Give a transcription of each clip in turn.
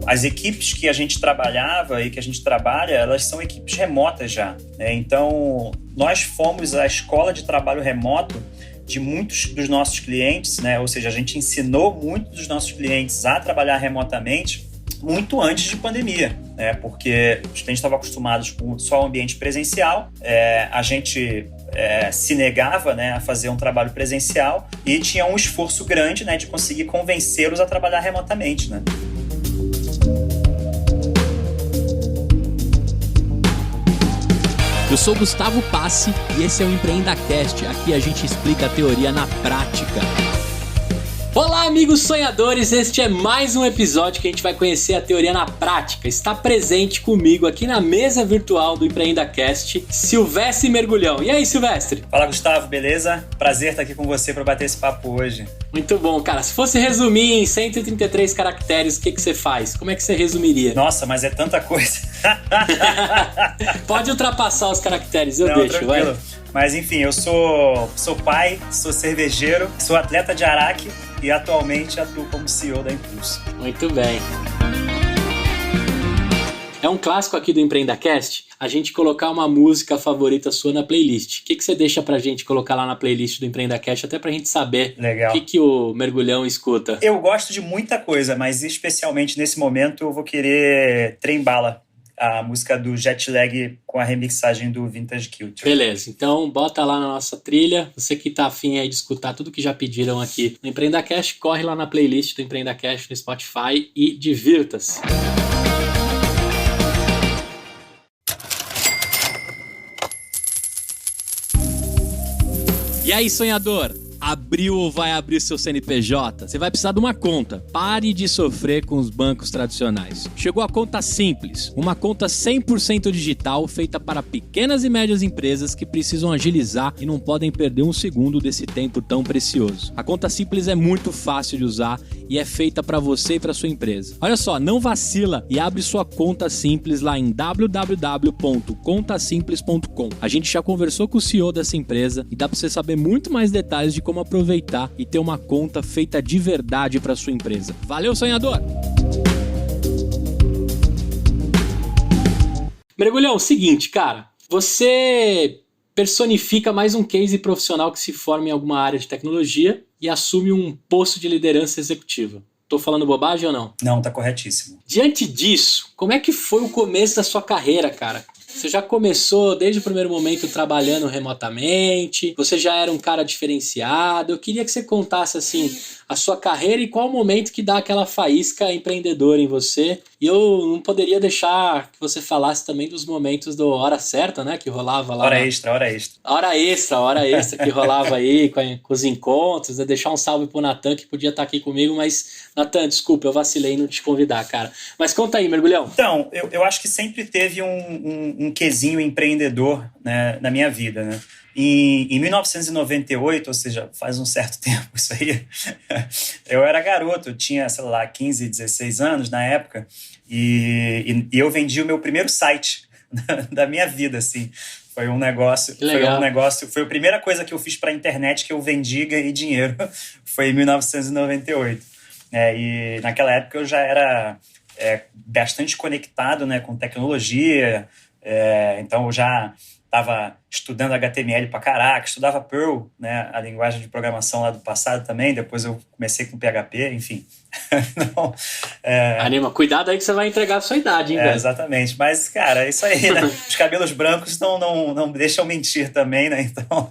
as equipes que a gente trabalhava e que a gente trabalha, elas são equipes remotas já, né? Então, nós fomos a escola de trabalho remoto de muitos dos nossos clientes, né? Ou seja, a gente ensinou muitos dos nossos clientes a trabalhar remotamente muito antes de pandemia, né? Porque a gente estava acostumados com só o ambiente presencial, a gente se negava, né, a fazer um trabalho presencial e tinha um esforço grande, né, de conseguir convencê-los a trabalhar remotamente, né? Eu sou Gustavo Passi e esse é o EmpreendaCast. Aqui a gente explica a teoria na prática. Olá, amigos sonhadores! Este é mais um episódio que a gente vai conhecer a teoria na prática. Está presente comigo aqui na mesa virtual do EmpreendaCast, Silvestre Mergulhão. E aí, Silvestre? Fala, Gustavo, beleza? Prazer estar aqui com você para bater esse papo hoje. Muito bom, cara. Se fosse resumir em 133 caracteres, o que você faz? Como é que você resumiria? Nossa, mas é tanta coisa. Pode ultrapassar os caracteres, eu Não, deixo, tranquilo. vai. Mas enfim, eu sou pai, sou cervejeiro, sou atleta de Araque e atualmente atuo como CEO da Impulso. Muito bem. É um clássico aqui do EmpreendaCast a gente colocar uma música favorita sua na playlist. O que você deixa pra gente colocar lá na playlist do EmpreendaCast, até pra gente saber Legal. O que o mergulhão escuta? Eu gosto de muita coisa, mas especialmente nesse momento eu vou querer Trem Bala, a música do Jetlag com a remixagem do Vintage Culture. Beleza, então bota lá na nossa trilha. Você que tá afim aí de escutar tudo que já pediram aqui no EmpreendaCast, corre lá na playlist do EmpreendaCast no Spotify e divirta-se. E aí, sonhador? Abriu ou vai abrir seu CNPJ? Você vai precisar de uma conta. Pare de sofrer com os bancos tradicionais. Chegou a Conta Simples, uma conta 100% digital feita para pequenas e médias empresas que precisam agilizar e não podem perder um segundo desse tempo tão precioso. A Conta Simples é muito fácil de usar e é feita para você e para sua empresa. Olha só, não vacila e abre sua Conta Simples lá em www.contasimples.com. A gente já conversou com o CEO dessa empresa e dá para você saber muito mais detalhes de como aproveitar e ter uma conta feita de verdade para sua empresa. Valeu, sonhador! Mergulhão, seguinte, cara, você personifica mais um case profissional que se forma em alguma área de tecnologia e assume um posto de liderança executiva. Tô falando bobagem ou não? Não, tá corretíssimo. Diante disso, como é que foi o começo da sua carreira, cara? Você já começou desde o primeiro momento trabalhando remotamente? Você já era um cara diferenciado? Eu queria que você contasse assim a sua carreira e qual o momento que dá aquela faísca empreendedora em você. E eu não poderia deixar que você falasse também dos momentos do Hora Certa, né? Que rolava lá. Hora extra. Hora extra que rolava aí com os encontros. Né? Deixar um salve pro Natan, que podia estar aqui comigo, mas Natan, desculpa, eu vacilei em não te convidar, cara. Mas conta aí, mergulhão. Então, eu acho que sempre teve um quesinho empreendedor, né, na minha vida, né? Em 1998, ou seja, faz um certo tempo isso aí, eu era garoto, eu tinha, sei lá, 15, 16 anos na época, e eu vendi o meu primeiro site da minha vida, assim. Foi um negócio, foi a primeira coisa que eu fiz para a internet que eu vendi e ganhei dinheiro, foi em 1998. E naquela época eu já era bastante conectado, né, com tecnologia, então eu já estava estudando HTML pra caraca, estudava Perl, né, a linguagem de programação lá do passado também, depois eu comecei com PHP, enfim. Não, Anima, cuidado aí que você vai entregar a sua idade, hein, velho? Exatamente, mas, cara, é isso aí, né? Os cabelos brancos não deixam mentir também, né? Então...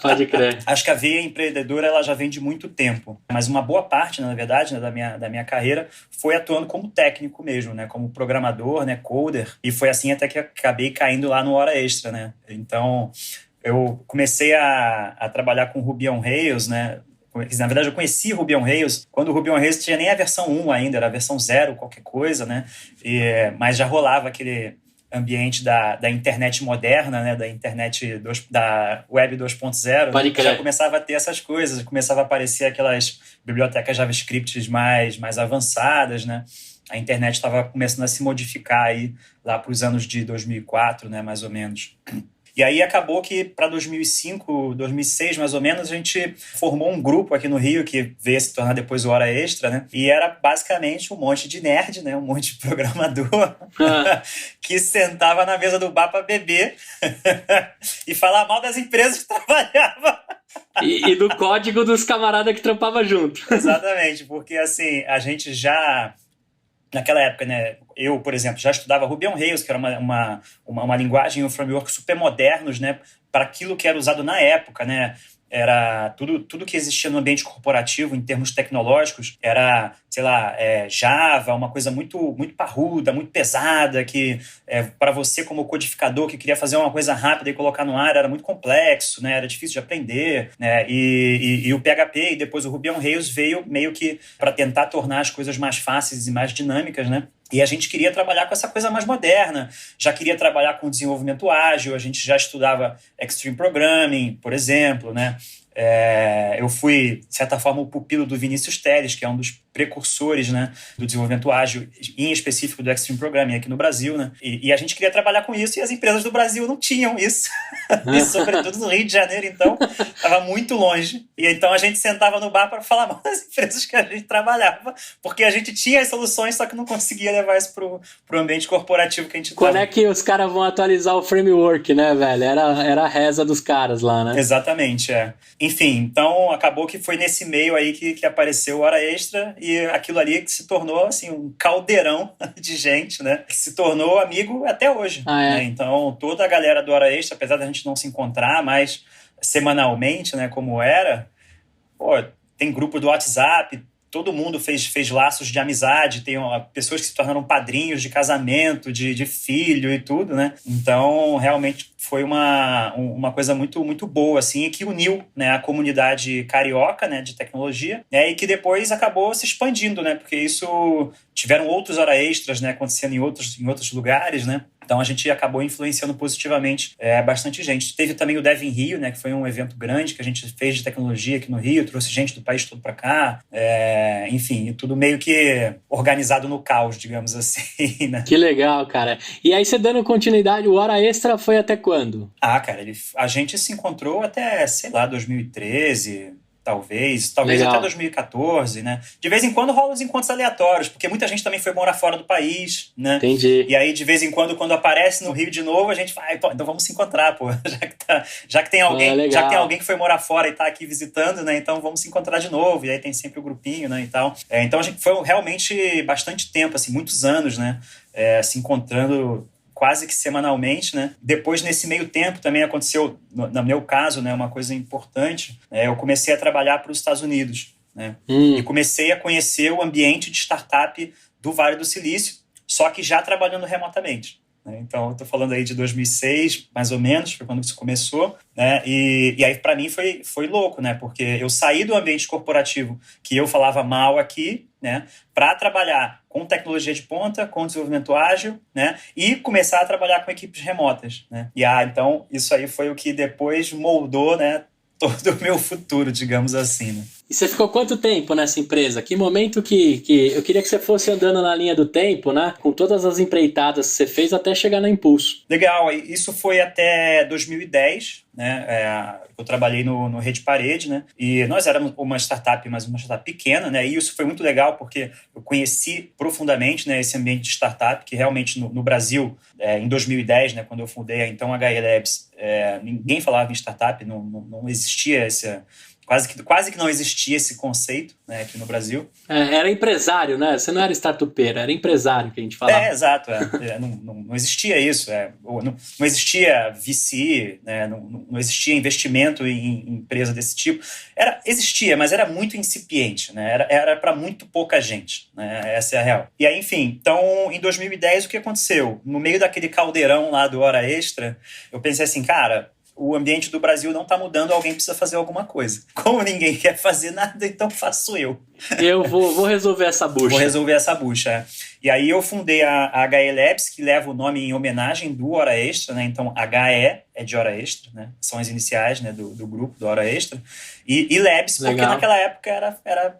Pode crer. Acho que a veia empreendedora, ela já vem de muito tempo, mas uma boa parte, na verdade, né, da minha carreira foi atuando como técnico mesmo, né? Como programador, né? Coder, e foi assim até que acabei caindo lá no Hora Extra, né? Então, eu comecei a trabalhar com Ruby on Rails, né? Na verdade, eu conheci Ruby on Rails quando o Ruby on Rails tinha nem a versão 1 ainda, era a versão 0, qualquer coisa, né? Mas já rolava aquele ambiente da internet moderna, né? Da internet, da web 2.0. Já começava a ter essas coisas, começava a aparecer aquelas bibliotecas JavaScript mais avançadas, né? A internet estava começando a se modificar aí lá para os anos de 2004, né? Mais ou menos. E E aí acabou que para 2005, 2006 mais ou menos, a gente formou um grupo aqui no Rio que veio se tornar depois o Hora Extra, né? E era basicamente um monte de nerd, né? Um monte de programador que sentava na mesa do bar para beber e falar mal das empresas que trabalhavam. E do código dos camaradas que trampavam junto. Exatamente, porque assim, a gente já... Naquela época, né, eu, por exemplo, já estudava Ruby on Rails, que era uma linguagem e um framework super modernos, né, para aquilo que era usado na época, né, era tudo que existia no ambiente corporativo em termos tecnológicos, era, sei lá, Java, uma coisa muito, muito parruda, muito pesada, que para você como codificador que queria fazer uma coisa rápida e colocar no ar era muito complexo, né, era difícil de aprender, né, e o PHP e depois o Ruby on Rails veio meio que para tentar tornar as coisas mais fáceis e mais dinâmicas, né. E a gente queria trabalhar com essa coisa mais moderna, já queria trabalhar com desenvolvimento ágil, a gente já estudava Extreme Programming, por exemplo, né? Eu fui, de certa forma, o pupilo do Vinícius Teles, que é um dos precursores, né, do desenvolvimento ágil, em específico do Extreme Programming aqui no Brasil, né? E a gente queria trabalhar com isso e as empresas do Brasil não tinham isso. E sobretudo no Rio de Janeiro, então, estava muito longe. E então a gente sentava no bar para falar mal das empresas que a gente trabalhava, porque a gente tinha as soluções, só que não conseguia levar isso pro ambiente corporativo que a gente Quando é que os caras vão atualizar o framework, né, velho? Era a reza dos caras lá, né? Exatamente, Enfim, então acabou que foi nesse meio aí que apareceu o Hora Extra e aquilo ali que se tornou, assim, um caldeirão de gente, né? Que se tornou amigo até hoje. Né? Então, toda a galera do Hora Extra, apesar da gente não se encontrar mais semanalmente, né, como era, tem grupo do WhatsApp, todo mundo fez laços de amizade, tem pessoas que se tornaram padrinhos de casamento, de filho e tudo, né? Então, realmente foi uma coisa muito, muito boa, assim, que uniu, né, a comunidade carioca, né, de tecnologia, né, e que depois acabou se expandindo, né? Porque isso... Tiveram outros Hora Extras, né, acontecendo em outros lugares, né? Então a gente acabou influenciando positivamente bastante gente. Teve também o Dev in Rio, né, que foi um evento grande que a gente fez de tecnologia aqui no Rio, trouxe gente do país todo para cá. Enfim, tudo meio que organizado no caos, digamos assim, né? Que legal, cara. E aí você dando continuidade, o Hora Extra foi até quando? Cara, a gente se encontrou até, sei lá, 2013... Talvez Legal. até 2014, né? De vez em quando rolam os encontros aleatórios, porque muita gente também foi morar fora do país, né? Entendi. E aí, de vez em quando aparece no Rio de novo, a gente vai, então vamos se encontrar, pô. Já que tem alguém que foi morar fora e tá aqui visitando, né? Então vamos se encontrar de novo. E aí tem sempre o grupinho, né? E tal. Então a gente foi realmente bastante tempo, assim, muitos anos, né? Se encontrando quase que semanalmente, né? Depois, nesse meio tempo, também aconteceu, no meu caso, né, uma coisa importante. Eu comecei a trabalhar para os Estados Unidos, né? E comecei a conhecer o ambiente de startup do Vale do Silício, só que já trabalhando remotamente. Então, eu estou falando aí de 2006, mais ou menos, foi quando isso começou, né? E aí, para mim, foi louco, né? Porque eu saí do ambiente corporativo que eu falava mal aqui, né? Para trabalhar com tecnologia de ponta, com desenvolvimento ágil, né? E começar a trabalhar com equipes remotas, né? E então, isso aí foi o que depois moldou, né, todo o meu futuro, digamos assim, né? E você ficou quanto tempo nessa empresa? Que momento que eu queria que você fosse andando na linha do tempo, né? Com todas as empreitadas que você fez até chegar na Impulso. Legal, isso foi até 2010, né? Eu trabalhei no Rede Parede, né? E nós éramos uma startup, mas uma startup pequena, né? E isso foi muito legal porque eu conheci profundamente, né, esse ambiente de startup, que realmente no Brasil, em 2010, né, quando eu fundei a então HE Labs, ninguém falava em startup, não existia esse... Quase que não existia esse conceito, né, aqui no Brasil. Era empresário, né? Você não era startupeiro, era empresário que a gente falava. Exato. Não existia isso. Não existia VC, né, não existia investimento em empresa desse tipo. Existia, mas era muito incipiente, né? Era para muito pouca gente, né? Essa é a real. E aí, enfim, então, em 2010, o que aconteceu? No meio daquele caldeirão lá do Hora Extra, eu pensei assim, cara... O ambiente do Brasil não está mudando, alguém precisa fazer alguma coisa. Como ninguém quer fazer nada, então faço eu. Eu vou resolver essa bucha. Vou resolver essa bucha. E aí eu fundei a HE Labs, que leva o nome em homenagem do Hora Extra, né? Então, HE é de Hora Extra, né? São as iniciais, né, do grupo do Hora Extra. E Labs, porque Legal. naquela época era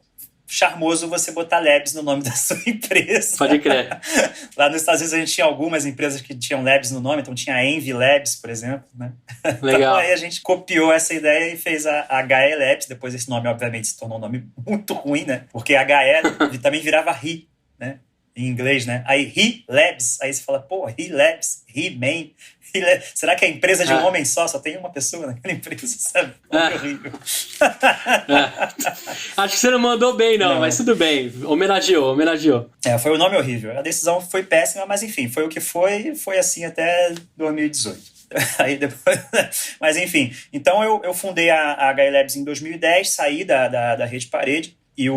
charmoso você botar Labs no nome da sua empresa. Pode crer. Lá nos Estados Unidos a gente tinha algumas empresas que tinham Labs no nome, então tinha a Envy Labs, por exemplo, né? Legal. Então aí a gente copiou essa ideia e fez a HE Labs. Depois esse nome, obviamente, se tornou um nome muito ruim, né? Porque HE também virava He, né? Em inglês, né? Aí He Labs, aí você fala, pô, He Labs, He-Man. Será que é empresa de um homem só tem uma pessoa naquela empresa, sabe? Horrível. Acho que você não mandou bem, não, mas tudo bem. Homenageou. Foi um nome horrível. A decisão foi péssima, mas enfim, foi o que foi assim até 2018. Aí depois, mas enfim, então eu fundei a HE Labs em 2010, saí da Rede Parede e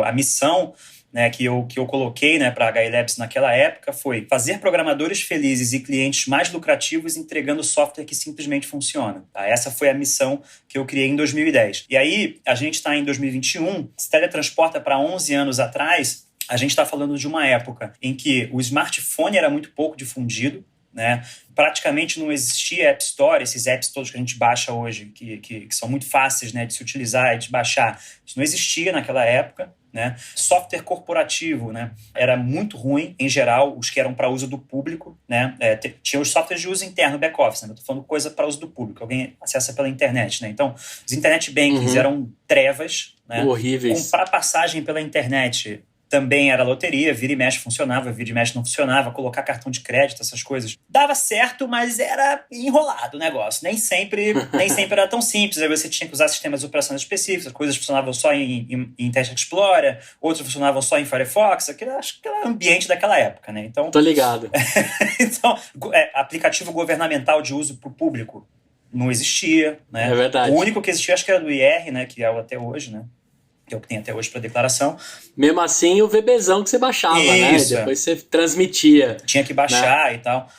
a missão, né, que eu coloquei, né, para a HE Labs naquela época foi fazer programadores felizes e clientes mais lucrativos entregando software que simplesmente funciona. Tá? Essa foi a missão que eu criei em 2010. E aí, a gente está em 2021, se teletransporta para 11 anos atrás, a gente está falando de uma época em que o smartphone era muito pouco difundido, né? Praticamente não existia App Store, esses apps todos que a gente baixa hoje, que são muito fáceis, né, de se utilizar e de baixar. Isso não existia naquela época. Né? Software corporativo, né? Era muito ruim, em geral, os que eram para uso do público, né? Tinha os softwares de uso interno, back-office, né? Eu estou falando coisa para uso do público, alguém acessa pela internet, né? Então, os internet bankings eram trevas, né? Horríveis. Comprar passagem pela internet também era loteria, vira e mexe funcionava, vira e mexe não funcionava, colocar cartão de crédito, essas coisas. Dava certo, mas era enrolado o negócio. Nem sempre era tão simples. Aí você tinha que usar sistemas de operação específicos, coisas funcionavam só em Internet Explorer, outras funcionavam só em Firefox, acho que era o ambiente daquela época, né? Então, tô ligado. Então, aplicativo governamental de uso para o público não existia, né? É verdade. O único que existia, acho que era do IR, né? Que é o até hoje, né? Que é o que tem até hoje para declaração. Mesmo assim, o VBzão que você baixava, isso, né? Depois você transmitia. Tinha que baixar, né? E tal.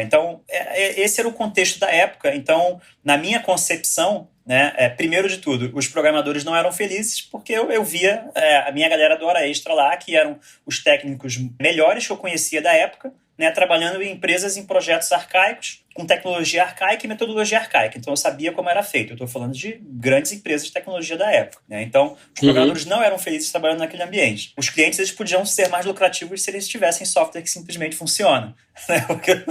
Então, esse era o contexto da época. Então, na minha concepção, né, primeiro de tudo, os programadores não eram felizes porque eu via a minha galera do Hora Extra lá, que eram os técnicos melhores que eu conhecia da época, né, trabalhando em empresas, em projetos arcaicos, com tecnologia arcaica e metodologia arcaica. Então, eu sabia como era feito. Eu estou falando de grandes empresas de tecnologia da época, né? Então, os programadores não eram felizes trabalhando naquele ambiente. Os clientes, eles podiam ser mais lucrativos se eles tivessem software que simplesmente funciona, né? Porque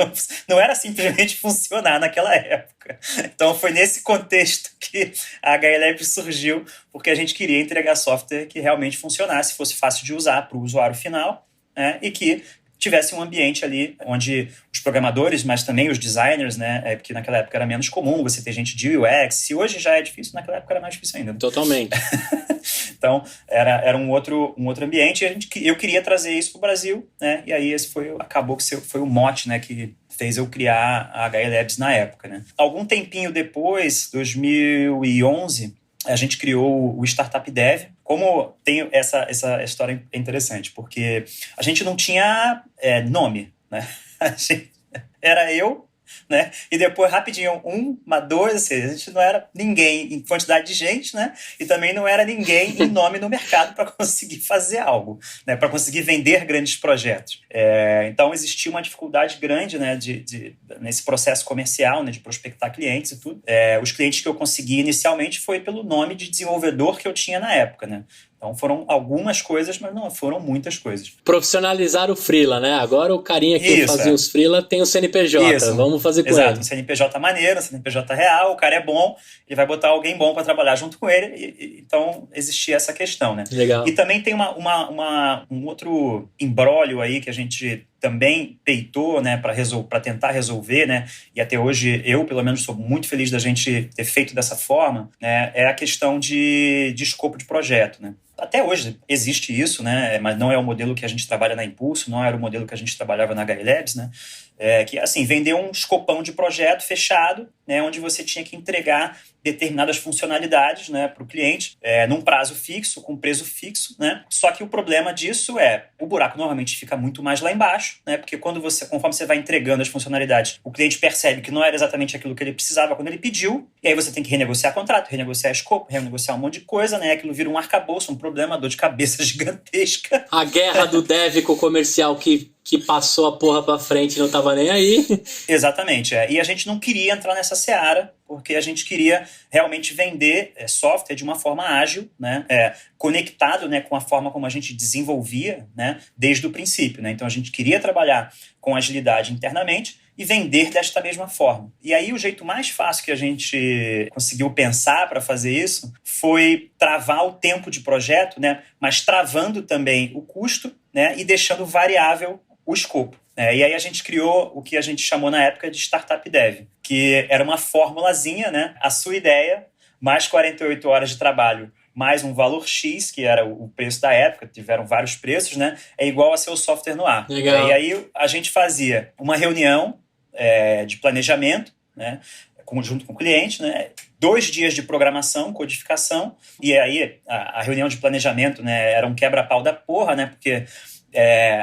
não era simplesmente funcionar naquela época. Então, foi nesse contexto que a HE Labs surgiu, porque a gente queria entregar software que realmente funcionasse, fosse fácil de usar para o usuário final, né? E que tivesse um ambiente ali onde os programadores, mas também os designers, né? Porque naquela época era menos comum você ter gente de UX. Se hoje já é difícil, naquela época era mais difícil ainda. Totalmente. Então, era um outro ambiente e eu queria trazer isso para o Brasil, né? E aí acabou que foi o mote, né, que fez eu criar a HE Labs na época, né? Algum tempinho depois, 2011, a gente criou o Startup Dev. Como tem essa história interessante, porque a gente não tinha nome, né? Era eu, né? E depois, rapidinho, dois, assim, a gente não era ninguém em quantidade de gente, né? E também não era ninguém em nome no mercado para conseguir fazer algo, né? Para conseguir vender grandes projetos. Então, existia uma dificuldade grande, né? Nesse processo comercial, né? De prospectar clientes e tudo. Os clientes que eu consegui inicialmente foi pelo nome de desenvolvedor que eu tinha na época, né? Então foram algumas coisas, mas não foram muitas coisas. Profissionalizar o freela, né? Agora o carinha que fazia os freela tem o CNPJ. Isso. Vamos fazer com ele. Um CNPJ maneiro, um CNPJ real, o cara é bom, ele vai botar alguém bom para trabalhar junto com ele. Então existia essa questão, né? Legal. E também tem um outro imbróglio aí que a gente também peitou, né, para tentar resolver, né, e até hoje eu, pelo menos, sou muito feliz da gente ter feito dessa forma, né, é a questão de escopo de projeto, né. Até hoje existe isso, né, mas não é o modelo que a gente trabalha na Impulso, não era o modelo que a gente trabalhava na HE Labs, né, que, assim, vender um escopão de projeto fechado, né, onde você tinha que entregar determinadas funcionalidades, né, para o cliente, num prazo fixo, com preço fixo, né? Só que o problema disso o buraco normalmente fica muito mais lá embaixo, né? Porque conforme você vai entregando as funcionalidades, o cliente percebe que não era exatamente aquilo que ele precisava quando ele pediu, e aí você tem que renegociar contrato, renegociar escopo, renegociar um monte de coisa, né? Aquilo vira um arcabouço, um problema, dor de cabeça gigantesca. A guerra do dev com o comercial que que passou a porra pra frente e não tava nem aí. Exatamente. E a gente não queria entrar nessa seara, porque a gente queria realmente vender software de uma forma ágil, né? Conectado, né, com a forma como a gente desenvolvia, né, desde o princípio. Né? Então a gente queria trabalhar com agilidade internamente e vender desta mesma forma. E aí o jeito mais fácil que a gente conseguiu pensar para fazer isso foi travar o tempo de projeto, né, mas travando também o custo, né, e deixando variável o escopo. E aí a gente criou o que a gente chamou na época de Startup Dev, que era uma formulazinha, né, a sua ideia, mais 48 horas de trabalho, mais um valor X, que era o preço da época, tiveram vários preços, né, é igual a seu software no ar. Legal. E aí a gente fazia uma reunião de planejamento, né, junto com o cliente, né, 2 dias de programação, codificação, e aí a reunião de planejamento, né, era um quebra-pau da porra, né, porque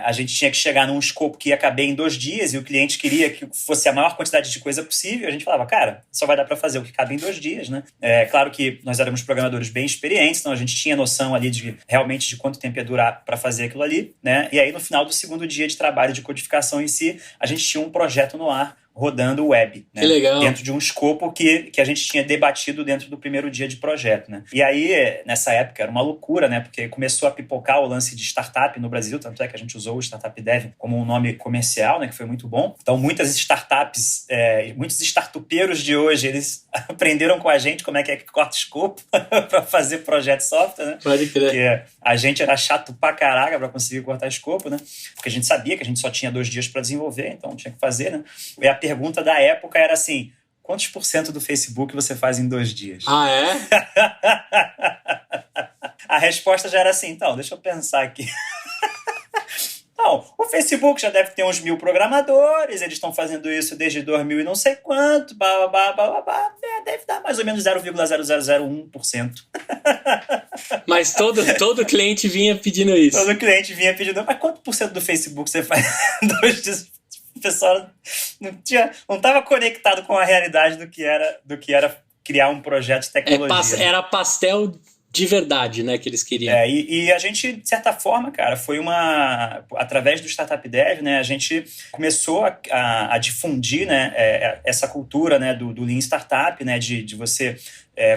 a gente tinha que chegar num escopo que ia caber em 2 dias e o cliente queria que fosse a maior quantidade de coisa possível. A gente falava, cara, só vai dar para fazer o que cabe em 2 dias, né? Claro que nós éramos programadores bem experientes, então a gente tinha noção ali realmente de quanto tempo ia durar para fazer aquilo ali, né? E aí no final do 2º dia de trabalho de codificação em si, a gente tinha um projeto no ar rodando web, né? Que legal. Dentro de um escopo que a gente tinha debatido dentro do primeiro dia de projeto, né? E aí, nessa época, era uma loucura, né? Porque começou a pipocar o lance de startup no Brasil, tanto é que a gente usou o Startup Dev como um nome comercial, né? Que foi muito bom. Então, muitas startups, muitos startupeiros de hoje, eles aprenderam com a gente como é que corta escopo para fazer projeto software, né? Pode crer. Porque a gente era chato pra caraca para conseguir cortar escopo, né? Porque a gente sabia que a gente só tinha 2 dias para desenvolver, então tinha que fazer, né? E a pergunta da época era assim, quantos % do Facebook você faz em 2 dias? Ah, é? A resposta já era assim, então, deixa eu pensar aqui. Não, o Facebook já deve ter uns 1.000 programadores, eles estão fazendo isso desde 2000 e não sei quanto, deve dar mais ou menos 0,0001%. Mas todo cliente vinha pedindo isso. Todo cliente vinha pedindo, mas quanto por cento do Facebook você faz em 2 dias? O pessoal não estava conectado com a realidade do que era criar um projeto de tecnologia. Era pastel de verdade, né, que eles queriam. E a gente, de certa forma, cara, foi através do Startup Dev, né, a gente começou a difundir, né, essa cultura, né, do Lean Startup, né, de você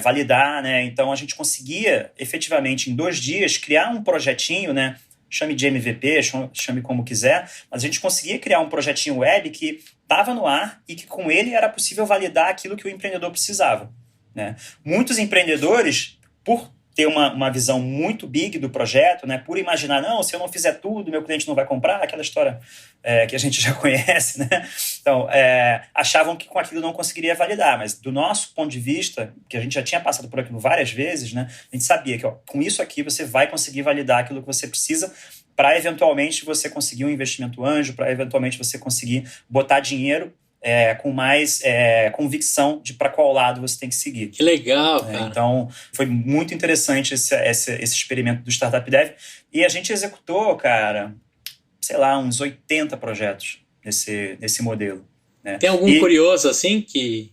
validar, né, então a gente conseguia, efetivamente, em 2 dias, criar um projetinho, né, chame de MVP, chame como quiser, mas a gente conseguia criar um projetinho web que estava no ar e que com ele era possível validar aquilo que o empreendedor precisava, né? Muitos empreendedores, por ter uma visão muito big do projeto, né, por imaginar, não, se eu não fizer tudo, meu cliente não vai comprar, aquela história que a gente já conhece, né? Então, achavam que com aquilo não conseguiria validar, mas do nosso ponto de vista, que a gente já tinha passado por aquilo várias vezes, né, a gente sabia que com isso aqui você vai conseguir validar aquilo que você precisa para eventualmente você conseguir um investimento anjo, para eventualmente você conseguir botar dinheiro com mais convicção de para qual lado você tem que seguir. Que legal, cara. Então, foi muito interessante esse experimento do Startup Dev. E a gente executou, cara, sei lá, uns 80 projetos nesse modelo. Né? Tem algum curioso, assim, que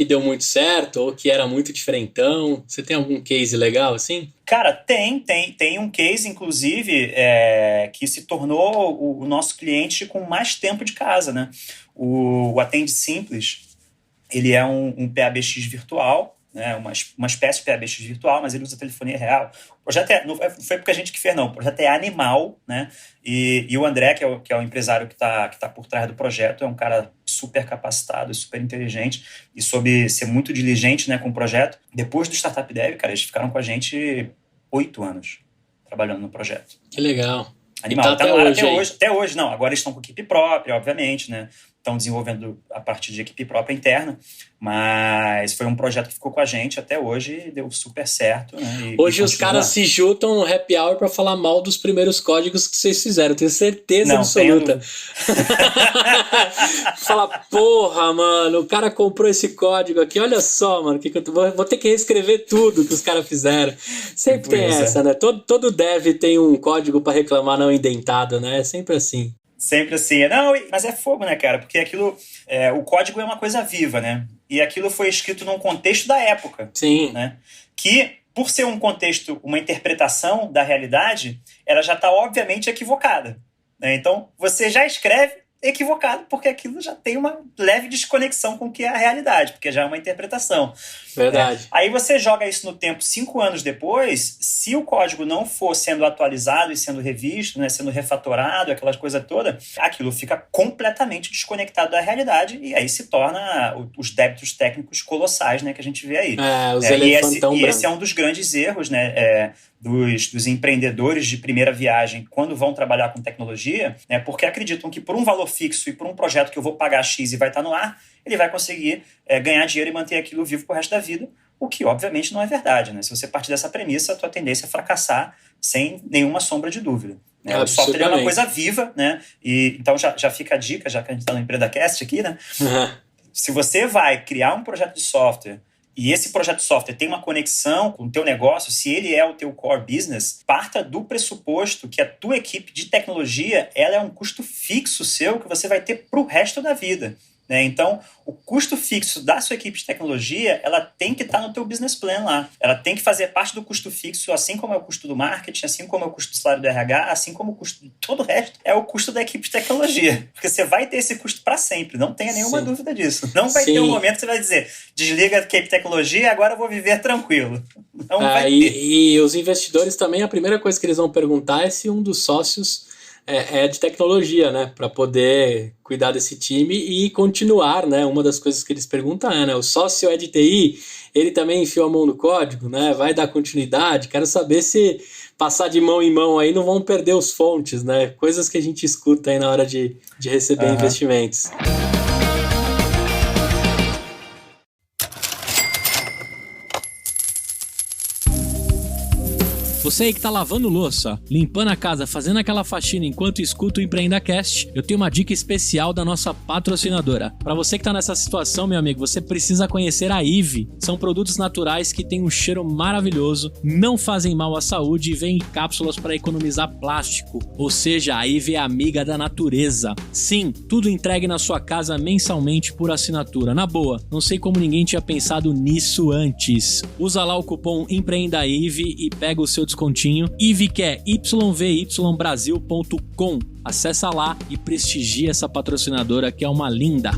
deu muito certo, ou que era muito diferentão? Você tem algum case legal, assim? Cara, tem um case, inclusive, que se tornou o nosso cliente com mais tempo de casa, né? O Atende Simples, ele é um PABX virtual, né? uma espécie de PABX virtual, mas ele usa telefonia real. O projeto não foi porque a gente que fez, não. O projeto é animal, né? E o André, que é o empresário que tá por trás do projeto, é um cara super capacitado, super inteligente e soube ser muito diligente, né, com o projeto. Depois do Startup Dev, cara, eles ficaram com a gente 8 anos trabalhando no projeto. Que legal. Animal. Tá Até hoje, não. Agora eles estão com equipe própria, obviamente, né? Estão desenvolvendo a partir de equipe própria interna, mas foi um projeto que ficou com a gente até hoje e deu super certo, né? Hoje os caras se juntam no happy hour para falar mal dos primeiros códigos que vocês fizeram, tenho certeza absoluta. Fala, porra, mano, o cara comprou esse código aqui, olha só, mano, que eu vou ter que reescrever tudo que os caras fizeram. Sempre tem essa, né? Todo dev tem um código para reclamar não indentado, né? É sempre assim. Sempre assim. Não, mas é fogo, né, cara? Porque aquilo, o código é uma coisa viva, né? E aquilo foi escrito num contexto da época. Sim. Né? Que, por ser um contexto, uma interpretação da realidade, ela já está obviamente equivocada. né? Então, você já escreve equivocado, porque aquilo já tem uma leve desconexão com o que é a realidade, porque já é uma interpretação. Verdade. Aí você joga isso no tempo 5 anos depois, se o código não for sendo atualizado e sendo revisto, né, sendo refatorado, aquelas coisas todas, aquilo fica completamente desconectado da realidade e aí se torna os débitos técnicos colossais, né, que a gente vê aí. Os elefantão branco. E esse é um dos grandes erros, né, dos empreendedores de primeira viagem quando vão trabalhar com tecnologia, né, porque acreditam que por um valor fixo e por um projeto que eu vou pagar X e vai estar no ar, ele vai conseguir ganhar dinheiro e manter aquilo vivo pro resto da vida, o que obviamente não é verdade, né? Se você partir dessa premissa, a tua tendência é fracassar sem nenhuma sombra de dúvida. Né? O software é uma coisa viva, né? E, então já fica a dica, já que a gente está no EmpreendaCast aqui, né? Uhum. Se você vai criar um projeto de software e esse projeto de software tem uma conexão com o teu negócio, se ele é o teu core business, parta do pressuposto que a tua equipe de tecnologia ela é um custo fixo seu que você vai ter para o resto da vida. Né? Então, o custo fixo da sua equipe de tecnologia, ela tem que estar no teu business plan lá. Ela tem que fazer parte do custo fixo, assim como é o custo do marketing, assim como é o custo do salário do RH, assim como o custo de todo o resto, é o custo da equipe de tecnologia. Porque você vai ter esse custo para sempre, não tenha nenhuma dúvida disso. Não vai ter um momento que você vai dizer, desliga a equipe de tecnologia, agora eu vou viver tranquilo. Não vai ter. E os investidores também, a primeira coisa que eles vão perguntar é se um dos sócios é de tecnologia, né? Para poder cuidar desse time e continuar, né? Uma das coisas que eles perguntam é, né? O sócio é de TI, ele também enfiou a mão no código, né? Vai dar continuidade? Quero saber se passar de mão em mão aí não vão perder os fontes, né? Coisas que a gente escuta aí na hora de receber investimentos. Você aí que tá lavando louça, limpando a casa, fazendo aquela faxina enquanto escuta o EmpreendaCast, eu tenho uma dica especial da nossa patrocinadora. Para você que tá nessa situação, meu amigo, você precisa conhecer a Ive. São produtos naturais que têm um cheiro maravilhoso, não fazem mal à saúde e vêm em cápsulas para economizar plástico. Ou seja, a Ive é amiga da natureza. Sim, tudo entregue na sua casa mensalmente por assinatura. Na boa, não sei como ninguém tinha pensado nisso antes. Usa lá o cupom EmpreendaIve e pega o seu descontinho. IVE que é yvybrasil.com. Acessa lá e prestigia essa patrocinadora que é uma linda.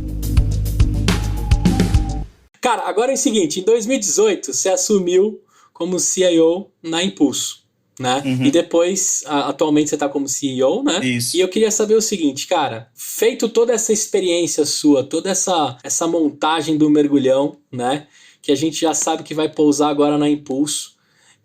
Cara, agora é o seguinte, em 2018 você assumiu como CIO na Impulso, né? E depois, atualmente você está como CEO, né? Isso. E eu queria saber o seguinte, cara, feito toda essa experiência sua, toda essa montagem do mergulhão, né? Que a gente já sabe que vai pousar agora na Impulso.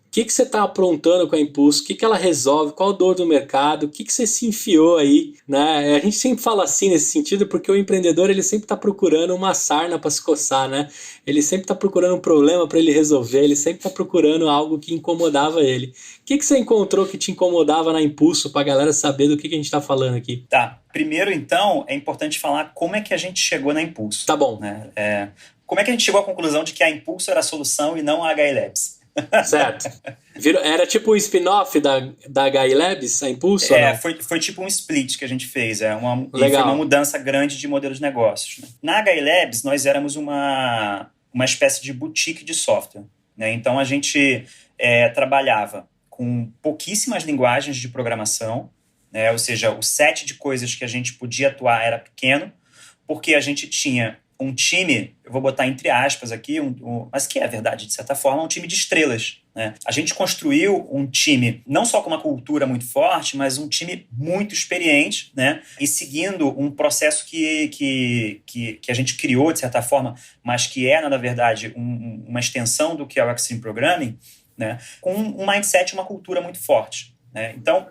O que você está aprontando com a Impulso? O que ela resolve? Qual a dor do mercado? O que você se enfiou aí? Né? A gente sempre fala assim nesse sentido porque o empreendedor ele sempre está procurando uma sarna para se coçar, né? Ele sempre está procurando um problema para ele resolver, ele sempre está procurando algo que incomodava ele. O que você encontrou que te incomodava na Impulso para a galera saber do que a gente está falando aqui? Tá. Primeiro, então, é importante falar como é que a gente chegou na Impulso. Tá bom. Né? Como é que a gente chegou à conclusão de que a Impulso era a solução e não a HI Labs? Certo. Era tipo um spin-off da HI Labs, a Impulso? Foi tipo um split que a gente fez. Foi uma mudança grande de modelo de negócios. Né? Na HI Labs, nós éramos uma espécie de boutique de software. Né? Então, a gente trabalhava com pouquíssimas linguagens de programação, né? Ou seja, o set de coisas que a gente podia atuar era pequeno, porque a gente tinha um time, eu vou botar entre aspas aqui, mas que é verdade, de certa forma, um time de estrelas. Né? A gente construiu um time, não só com uma cultura muito forte, mas um time muito experiente, né? E seguindo um processo que a gente criou, de certa forma, mas que na verdade, uma extensão do que é o Extreme Programming, né? Com um mindset e uma cultura muito forte. Né? Então,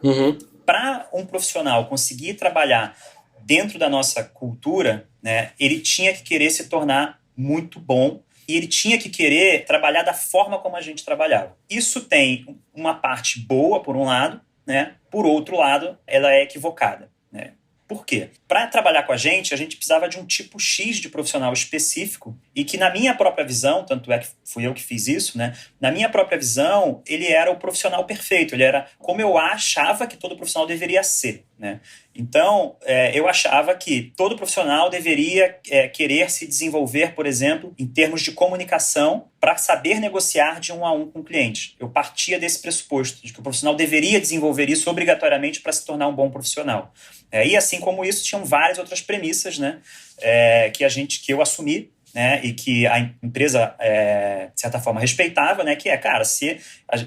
para um profissional conseguir trabalhar dentro da nossa cultura, né, ele tinha que querer se tornar muito bom e ele tinha que querer trabalhar da forma como a gente trabalhava. Isso tem uma parte boa, por um lado, né? Por outro lado, ela é equivocada. Né? Por quê? Para trabalhar com a gente precisava de um tipo X de profissional específico e que na minha própria visão, tanto é que fui eu que fiz isso, né? Na minha própria visão, ele era o profissional perfeito, ele era como eu achava que todo profissional deveria ser, né? Então, eu achava que todo profissional deveria querer se desenvolver, por exemplo, em termos de comunicação, para saber negociar de um a um com o cliente. Eu partia desse pressuposto, de que o profissional deveria desenvolver isso obrigatoriamente para se tornar um bom profissional. E assim como isso, tinham várias outras premissas, né, que eu assumi, né, e que a empresa, de certa forma, respeitava, né, que cara, se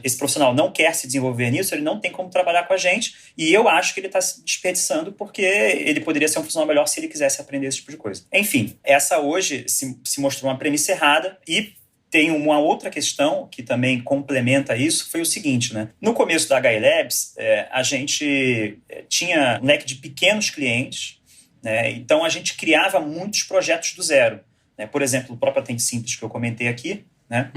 esse profissional não quer se desenvolver nisso, ele não tem como trabalhar com a gente, e eu acho que ele está se desperdiçando porque ele poderia ser um profissional melhor se ele quisesse aprender esse tipo de coisa. Enfim, essa hoje se mostrou uma premissa errada, e tem uma outra questão que também complementa isso, foi o seguinte, né? No começo da HI Labs, a gente tinha um leque de pequenos clientes, né? Então a gente criava muitos projetos do zero. Né? Por exemplo, o próprio Atende Simples que eu comentei aqui, né?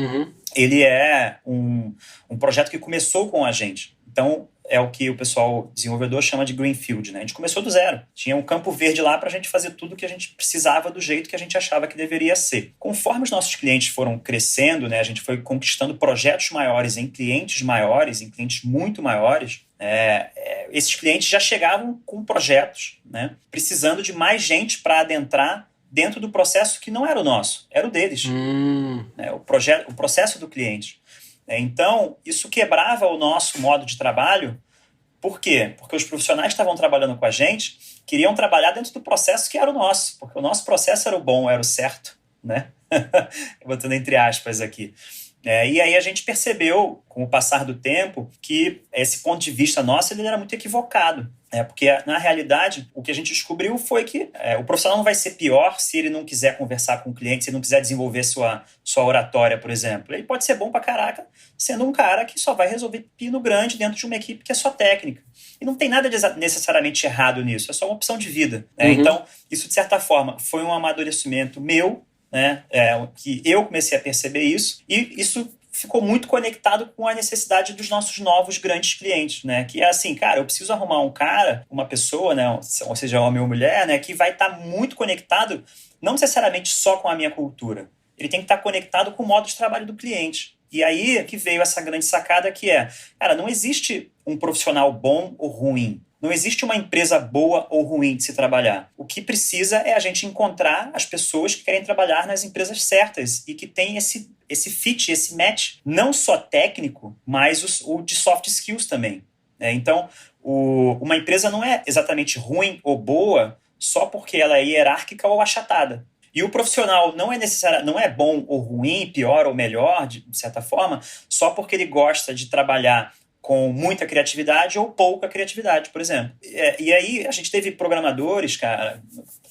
Ele é um projeto que começou com a gente. Então, é o que o pessoal desenvolvedor chama de greenfield, né? A gente começou do zero. Tinha um campo verde lá para a gente fazer tudo que a gente precisava do jeito que a gente achava que deveria ser. Conforme os nossos clientes foram crescendo, né? A gente foi conquistando projetos maiores em clientes muito maiores. Esses clientes já chegavam com projetos, né? Precisando de mais gente para adentrar dentro do processo que não era o nosso, era o deles. Né? O processo do cliente. Então, isso quebrava o nosso modo de trabalho. Por quê? Porque os profissionais que estavam trabalhando com a gente queriam trabalhar dentro do processo que era o nosso, porque o nosso processo era o bom, era o certo, né? Botando entre aspas aqui. E aí a gente percebeu, com o passar do tempo, que esse ponto de vista nosso ele era muito equivocado. Porque, na realidade, o que a gente descobriu foi que o profissional não vai ser pior se ele não quiser conversar com o cliente, se ele não quiser desenvolver sua oratória, por exemplo. Ele pode ser bom pra caraca, sendo um cara que só vai resolver pino grande dentro de uma equipe que é só técnica. E não tem nada necessariamente errado nisso, é só uma opção de vida. Então, isso, de certa forma, foi um amadurecimento meu, né, que eu comecei a perceber isso, e isso ficou muito conectado com a necessidade dos nossos novos grandes clientes, né? Que é assim, cara, eu preciso arrumar um cara, uma pessoa, né? Ou seja, homem ou mulher, né? Que vai estar muito conectado, não necessariamente só com a minha cultura. Ele tem que estar conectado com o modo de trabalho do cliente. E aí que veio essa grande sacada que cara, não existe um profissional bom ou ruim. Não existe uma empresa boa ou ruim de se trabalhar. O que precisa é a gente encontrar as pessoas que querem trabalhar nas empresas certas e que tem esse fit, esse match, não só técnico, mas o de soft skills também. Então, uma empresa não é exatamente ruim ou boa só porque ela é hierárquica ou achatada. E o profissional não é bom ou ruim, pior ou melhor, de certa forma, só porque ele gosta de trabalhar com muita criatividade ou pouca criatividade, por exemplo. E aí a gente teve programadores, cara,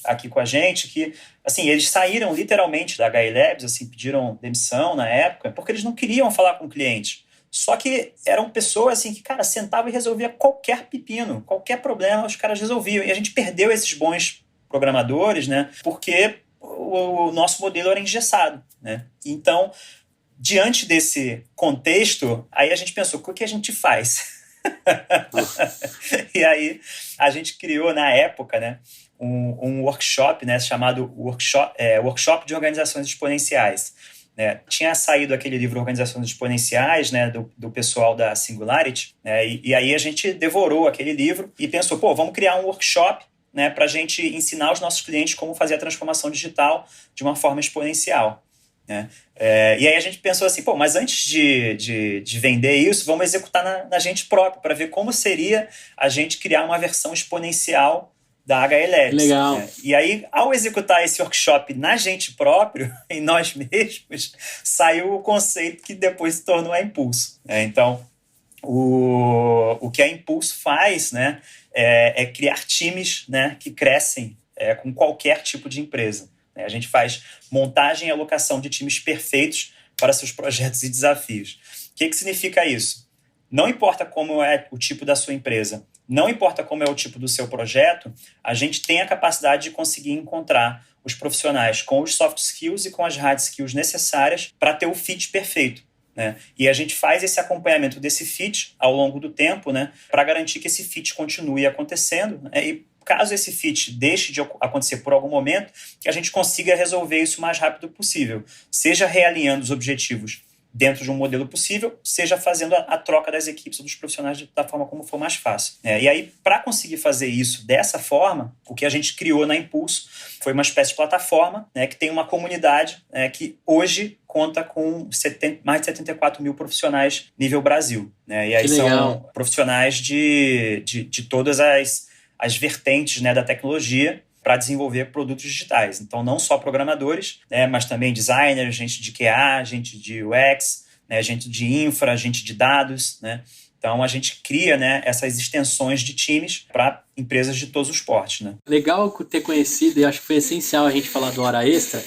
aqui com a gente, que, assim, eles saíram literalmente da HI Labs, assim, pediram demissão na época, porque eles não queriam falar com o cliente. Só que eram pessoas, assim, que, cara, sentavam e resolvia qualquer pepino, qualquer problema, os caras resolviam. E a gente perdeu esses bons programadores, né, porque o nosso modelo era engessado, né. Então, diante desse contexto, aí a gente pensou, o que a gente faz? E aí a gente criou, na época, né, um workshop, né, chamado Workshop de Organizações Exponenciais. Tinha saído aquele livro Organizações Exponenciais, né, do pessoal da Singularity, né, e aí a gente devorou aquele livro e pensou, vamos criar um workshop, né, para a gente ensinar os nossos clientes como fazer a transformação digital de uma forma exponencial. Né? E aí a gente pensou assim, mas antes de vender isso, vamos executar na gente próprio, para ver como seria a gente criar uma versão exponencial da HI Labs. Legal. Né? E aí, ao executar esse workshop na gente próprio, em nós mesmos, saiu o conceito que depois se tornou a Impulso. Então, o que a Impulso faz, né, é criar times, né, que crescem com qualquer tipo de empresa. A gente faz montagem e alocação de times perfeitos para seus projetos e desafios. O que significa isso? Não importa como é o tipo da sua empresa, não importa como é o tipo do seu projeto, a gente tem a capacidade de conseguir encontrar os profissionais com os soft skills e com as hard skills necessárias para ter o fit perfeito. Né? E a gente faz esse acompanhamento desse fit ao longo do tempo, né, para garantir que esse fit continue acontecendo, né? E caso esse fit deixe de acontecer por algum momento, que a gente consiga resolver isso o mais rápido possível, seja realinhando os objetivos dentro de um modelo possível, seja fazendo a troca das equipes ou dos profissionais da forma como for mais fácil. E aí, para conseguir fazer isso dessa forma, o que a gente criou na Impulso foi uma espécie de plataforma, né, que tem uma comunidade, que hoje conta com mais de 74 mil profissionais nível Brasil. E aí são profissionais de todas as vertentes, né, da tecnologia, para desenvolver produtos digitais. Então, não só programadores, né, mas também designers, gente de QA, gente de UX, né, gente de infra, gente de dados. Né? Então, a gente cria, né, essas extensões de times para empresas de todos os portes. Né? Legal ter conhecido, e acho que foi essencial a gente falar do Hora Extra,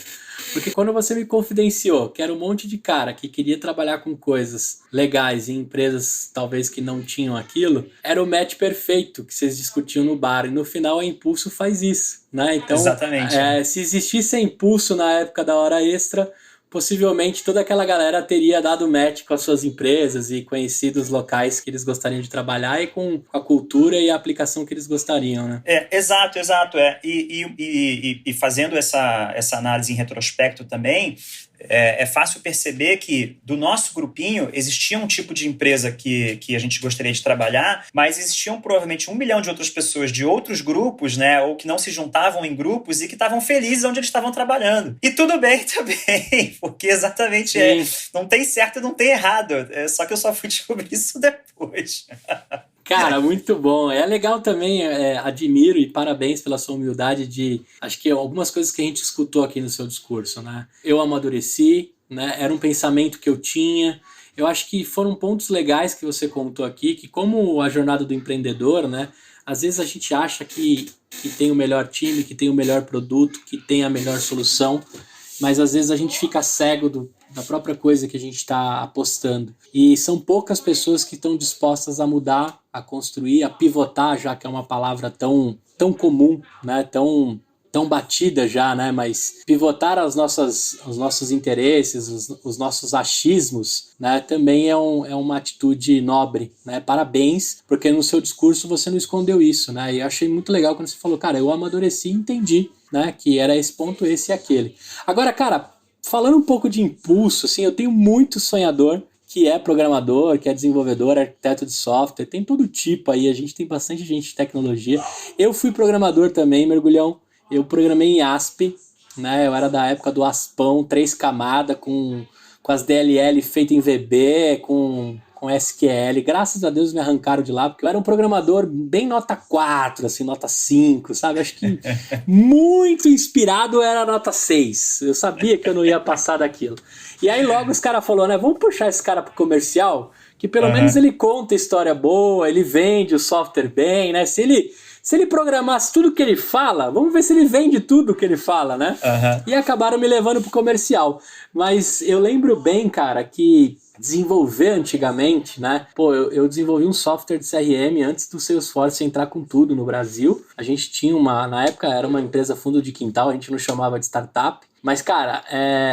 porque quando você me confidenciou que era um monte de cara que queria trabalhar com coisas legais em empresas talvez que não tinham aquilo, era o match perfeito que vocês discutiam no bar. E no final a Impulso faz isso, né? Então, exatamente. Se existisse a Impulso na época da Hora Extra, possivelmente toda aquela galera teria dado match com as suas empresas e conhecido os locais que eles gostariam de trabalhar e com a cultura e a aplicação que eles gostariam, né? Exato. E fazendo essa análise em retrospecto também, é fácil perceber que do nosso grupinho existia um tipo de empresa que a gente gostaria de trabalhar, mas existiam provavelmente 1 milhão de outras pessoas de outros grupos, né, ou que não se juntavam em grupos e que estavam felizes onde eles estavam trabalhando. E tudo bem também, porque exatamente não tem certo e não tem errado. Só que eu só fui descobrir isso depois. Cara, muito bom. É legal também, admiro e parabéns pela sua humildade de... Acho que algumas coisas que a gente escutou aqui no seu discurso, né? Eu amadureci, né? Era um pensamento que eu tinha. Eu acho que foram pontos legais que você contou aqui, que como a jornada do empreendedor, né? Às vezes a gente acha que tem o melhor time, que tem o melhor produto, que tem a melhor solução, mas às vezes a gente fica cego da própria coisa que a gente está apostando. E são poucas pessoas que estão dispostas a mudar, a construir, a pivotar, já que é uma palavra tão comum, né? Tão batida já, né? Mas pivotar os nossos interesses, os nossos achismos, né? Também é uma atitude nobre, né? Parabéns, porque no seu discurso você não escondeu isso, né? E eu achei muito legal quando você falou, cara, eu amadureci e entendi, né? Que era esse ponto, esse e aquele. Agora, cara, falando um pouco de Impulso, assim, eu tenho muito sonhador que é programador, que é desenvolvedor, arquiteto de software, tem todo tipo aí, a gente tem bastante gente de tecnologia. Eu fui programador também, mergulhão, eu programei em ASP, né, eu era da época do ASPão, 3 camadas, com as DLL feitas em VB, com SQL, graças a Deus me arrancaram de lá, porque eu era um programador bem nota 4, assim, nota 5, sabe? Acho que muito inspirado era nota 6. Eu sabia que eu não ia passar daquilo. E aí logo os caras falaram, né, vamos puxar esse cara pro comercial, que pelo menos ele conta história boa, ele vende o software bem, né? Se ele programasse tudo que ele fala, vamos ver se ele vende tudo que ele fala, né? E acabaram me levando pro comercial. Mas eu lembro bem, cara, que desenvolver antigamente, né? Pô, eu desenvolvi um software de CRM antes do Salesforce entrar com tudo no Brasil. A gente tinha na época era uma empresa fundo de quintal, a gente não chamava de startup. Mas, cara,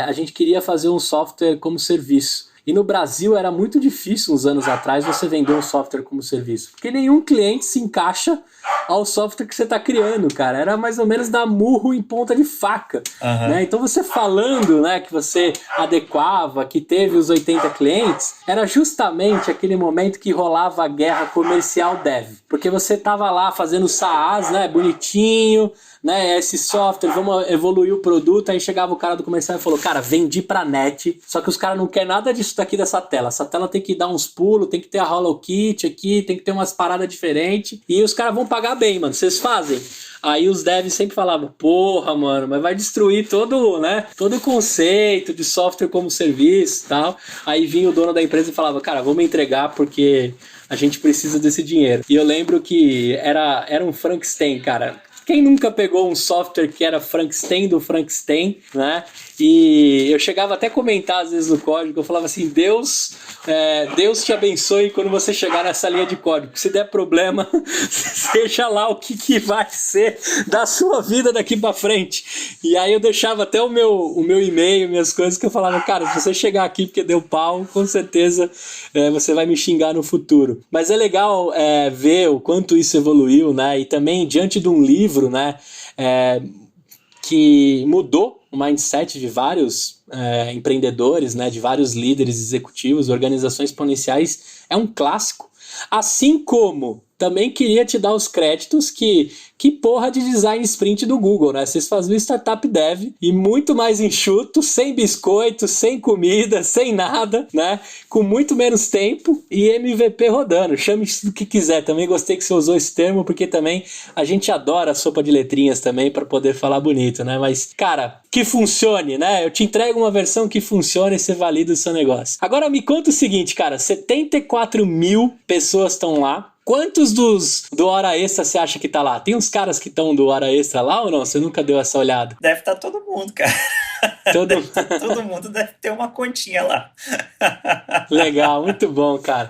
a gente queria fazer um software como serviço. E no Brasil era muito difícil, uns anos atrás, você vender um software como serviço. Porque nenhum cliente se encaixa ao software que você está criando, cara. Era mais ou menos dar murro em ponta de faca. Né? Então você falando, né, que você adequava, que teve os 80 clientes, era justamente aquele momento que rolava a guerra comercial dev. Porque você estava lá fazendo SaaS, né, bonitinho, né, esse software, vamos evoluir o produto. Aí chegava o cara do comercial e falou, cara, vendi pra net, só que os caras não querem nada disso daqui dessa tela. Essa tela tem que dar uns pulos, tem que ter a HoloKit aqui, tem que ter umas paradas diferentes, e os caras vão pagar bem, mano, vocês fazem? Aí os devs sempre falavam, porra, mano, mas vai destruir todo, né, todo o conceito de software como serviço e tal. Aí vinha o dono da empresa e falava, cara, vamos entregar porque a gente precisa desse dinheiro. E eu lembro que era um Frankenstein, cara. Quem nunca pegou um software que era Frankenstein do Frankenstein, né? E eu chegava até a comentar às vezes no código, eu falava assim, Deus te abençoe quando você chegar nessa linha de código. Se der problema, seja lá o que vai ser da sua vida daqui pra frente. E aí eu deixava até o meu e-mail, minhas coisas, que eu falava, cara, se você chegar aqui porque deu pau, com certeza você vai me xingar no futuro. Mas é legal ver o quanto isso evoluiu, né? E também diante de um livro, né? Que mudou o mindset de vários empreendedores, né? De vários líderes executivos, organizações exponenciais, é um clássico. Assim como também queria te dar os créditos que porra de design sprint do Google, né? Vocês faziam startup dev e muito mais enxuto, sem biscoito, sem comida, sem nada, né? Com muito menos tempo e MVP rodando. Chame isso do que quiser. Também gostei que você usou esse termo, porque também a gente adora a sopa de letrinhas também para poder falar bonito, né? Mas, cara, que funcione, né? Eu te entrego uma versão que funcione e você valida o seu negócio. Agora me conta o seguinte, cara, 74 mil pessoas estão lá. Quantos do Hora Extra você acha que tá lá? Tem uns caras que estão do Hora Extra lá ou não? Você nunca deu essa olhada? Deve estar todo mundo, cara. Todo mundo deve ter uma continha lá. Legal, muito bom, cara.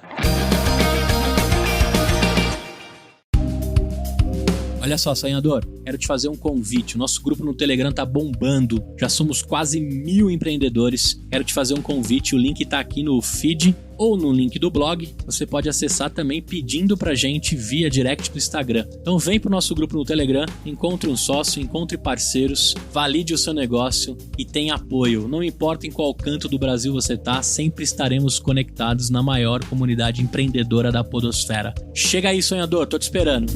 Olha só, sonhador, quero te fazer um convite. O nosso grupo no Telegram tá bombando. Já somos quase 1.000 empreendedores. Quero te fazer um convite. O link tá aqui no feed ou no link do blog. Você pode acessar também pedindo pra gente via direct do Instagram. Então vem pro nosso grupo no Telegram, encontre um sócio, encontre parceiros, valide o seu negócio e tenha apoio. Não importa em qual canto do Brasil você tá, sempre estaremos conectados na maior comunidade empreendedora da podosfera. Chega aí, sonhador, tô te esperando.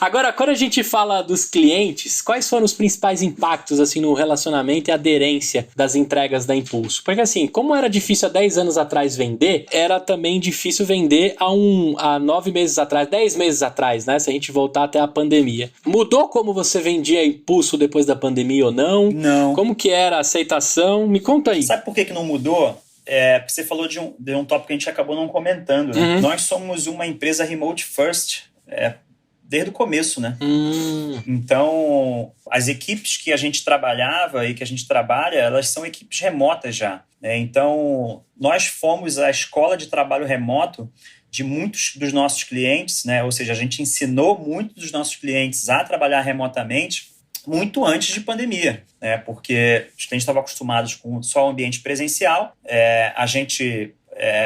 Agora, quando a gente fala dos clientes, quais foram os principais impactos assim, no relacionamento e aderência das entregas da Impulso? Porque assim, como era difícil há 10 anos atrás vender, era também difícil vender há 9 meses atrás, 10 meses atrás, né? Se a gente voltar até a pandemia. Mudou como você vendia Impulso depois da pandemia ou não? Não. Como que era a aceitação? Me conta aí. Sabe por que não mudou? Porque você falou de um tópico que a gente acabou não comentando, né? Nós somos uma empresa remote first, desde o começo, né? Então, as equipes que a gente trabalhava e que a gente trabalha, elas são equipes remotas já, né? Então, nós fomos a escola de trabalho remoto de muitos dos nossos clientes, né? Ou seja, a gente ensinou muitos dos nossos clientes a trabalhar remotamente muito antes de pandemia, né? Porque a gente estava acostumados com só o ambiente presencial, a gente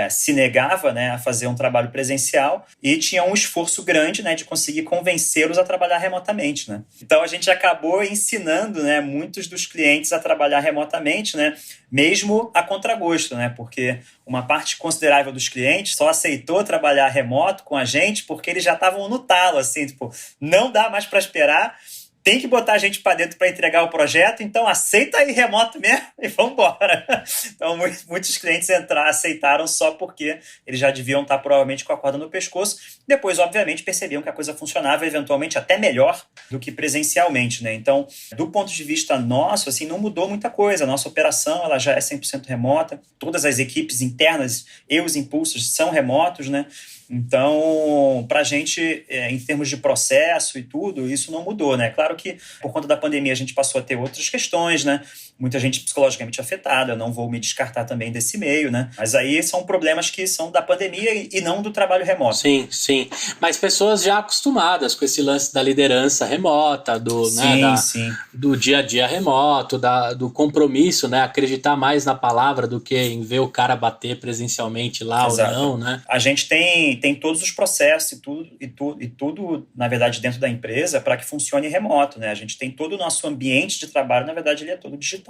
se negava, né, a fazer um trabalho presencial e tinha um esforço grande, né, de conseguir convencê-los a trabalhar remotamente, né? Então a gente acabou ensinando, né, muitos dos clientes a trabalhar remotamente, né, mesmo a contragosto, né? Porque uma parte considerável dos clientes só aceitou trabalhar remoto com a gente porque eles já estavam no talo, assim, tipo, não dá mais para esperar. Tem que botar a gente para dentro para entregar o projeto, então aceita aí remoto mesmo e vamos embora. Então, muitos clientes aceitaram só porque eles já deviam estar provavelmente com a corda no pescoço. Depois, obviamente, percebiam que a coisa funcionava eventualmente até melhor do que presencialmente, né? Então, do ponto de vista nosso, assim, não mudou muita coisa. A nossa operação ela já é 100% remota. Todas as equipes internas e os impulsos são remotos, né? Então, para a gente, em termos de processo e tudo, isso não mudou, né? Claro que, por conta da pandemia, a gente passou a ter outras questões, né? Muita gente psicologicamente afetada, eu não vou me descartar também desse meio, né? Mas aí são problemas que são da pandemia e não do trabalho remoto. Sim, sim. Mas pessoas já acostumadas com esse lance da liderança remota, do dia a dia remoto, do compromisso, né? Acreditar mais na palavra do que em ver o cara bater presencialmente lá. Exato. Ou não, né? A gente tem todos os processos e tudo, na verdade, dentro da empresa para que funcione remoto, né? A gente tem todo o nosso ambiente de trabalho, na verdade, ele é todo digital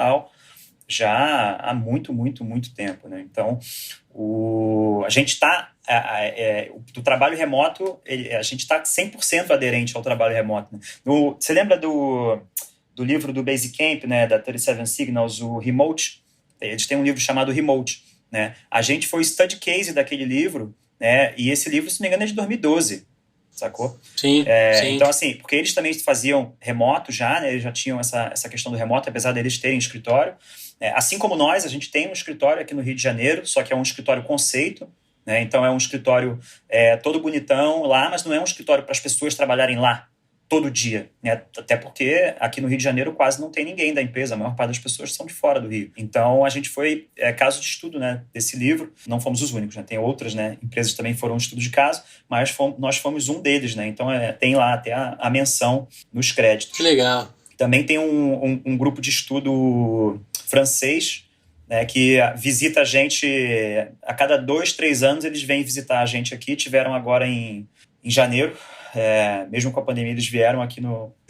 já há muito, muito, muito tempo, né? Então, a gente está do trabalho remoto, a gente está 100% aderente ao trabalho remoto, né? Você lembra do livro do Basecamp, né, da 37 Signals, o Remote? Eles têm um livro chamado Remote, né? A gente foi study case daquele livro, né? E esse livro, se não me engano, é de 2012, sacou? Sim, sim. Então, assim, porque eles também faziam remoto já, né? Eles já tinham essa questão do remoto, apesar deles terem escritório. Assim como nós, a gente tem um escritório aqui no Rio de Janeiro, só que é um escritório conceito, né? Então é um escritório todo bonitão lá, mas não é um escritório para as pessoas trabalharem lá todo dia, né? Até porque aqui no Rio de Janeiro quase não tem ninguém da empresa, a maior parte das pessoas são de fora do Rio. Então a gente foi caso de estudo, né, desse livro. Não fomos os únicos, né? Tem outras, né, empresas que também foram estudo de caso, mas nós fomos um deles, né? Então tem lá até a menção nos créditos. Que legal. Também tem um grupo de estudo francês, né, que visita a gente a cada 2, 3 anos. Eles vêm visitar a gente aqui. Tiveram agora em janeiro, mesmo com a pandemia, eles vieram aqui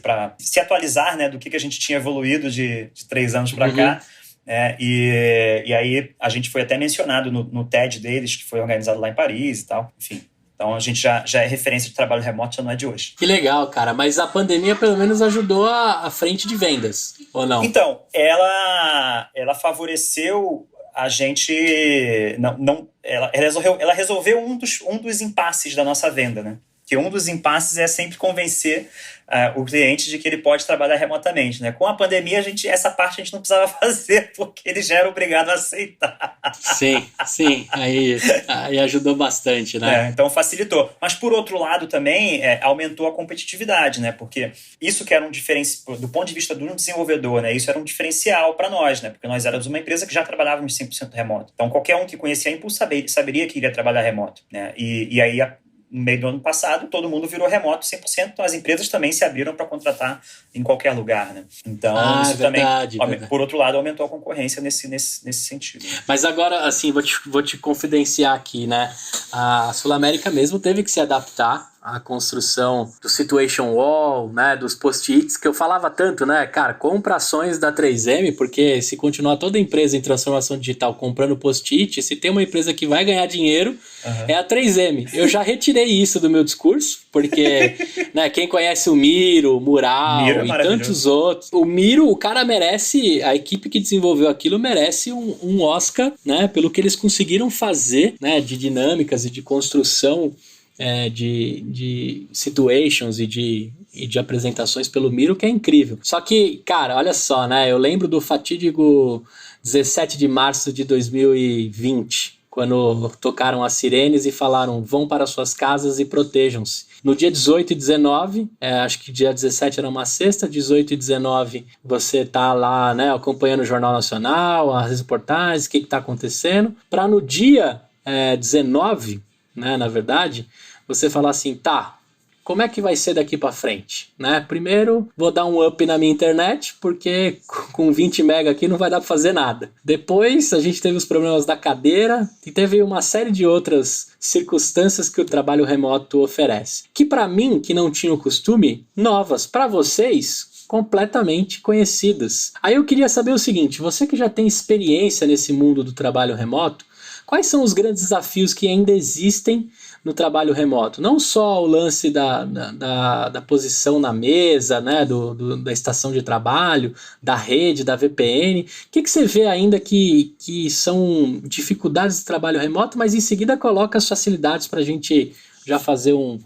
para se atualizar, né, do que a gente tinha evoluído de 3 anos para cá. E aí a gente foi até mencionado no TED deles, que foi organizado lá em Paris e tal. Enfim, então a gente já é referência de trabalho remoto, já não é de hoje. Que legal, cara. Mas a pandemia pelo menos ajudou a frente de vendas, ou não? Então, ela favoreceu a gente... Ela resolveu um dos impasses da nossa venda, né? Que um dos impasses é sempre convencer o cliente de que ele pode trabalhar remotamente, né? Com a pandemia, essa parte a gente não precisava fazer, porque ele já era obrigado a aceitar. Sim. Aí ajudou bastante, né? Então facilitou. Mas, por outro lado, também aumentou a competitividade, né? Porque isso que era um diferencial, do ponto de vista do desenvolvedor, né? Isso era um diferencial para nós, né? Porque nós éramos uma empresa que já trabalhávamos 100% remoto. Então, qualquer um que conhecia a Impulse saberia que iria trabalhar remoto, né? E aí, no meio do ano passado, todo mundo virou remoto 100%, então as empresas também se abriram para contratar em qualquer lugar, né? Então, isso verdade. Por outro lado, aumentou a concorrência nesse sentido. Mas agora, assim, vou te confidenciar aqui, né? A Sul América mesmo teve que se adaptar à construção do Situation Wall, né? Dos post-its, que eu falava tanto, né? Cara, compra ações da 3M, porque se continuar toda empresa em transformação digital comprando post-it, se tem uma empresa que vai ganhar dinheiro, é a 3M. Eu já retirei isso do meu discurso, porque né, quem conhece o Miro, o Mural e tantos outros, o Miro, o cara merece, a equipe que desenvolveu aquilo merece um Oscar, né? Pelo que eles conseguiram fazer, né? De dinâmicas e de construção de situations e de apresentações pelo Miro, que é incrível. Só que, cara, olha só, né? Eu lembro do fatídico 17 de março de 2020, quando tocaram as sirenes e falaram: vão para suas casas e protejam-se. No dia 18 e 19, acho que dia 17 era uma sexta, 18 e 19 você tá lá, né, acompanhando o Jornal Nacional, as reportagens, o que está acontecendo, para no dia 19, né, na verdade, você falar assim, tá, como é que vai ser daqui para frente, né? Primeiro, vou dar um up na minha internet, porque com 20 mega aqui não vai dar para fazer nada. Depois, a gente teve os problemas da cadeira e teve uma série de outras circunstâncias que o trabalho remoto oferece. Que para mim, que não tinha o costume, novas. Para vocês, completamente conhecidas. Aí eu queria saber o seguinte, você que já tem experiência nesse mundo do trabalho remoto, quais são os grandes desafios que ainda existem no trabalho remoto? Não só o lance da posição na mesa, né, da estação de trabalho, da rede, da VPN. O que você vê ainda que são dificuldades do trabalho remoto, mas em seguida coloca as facilidades para a gente já fazer um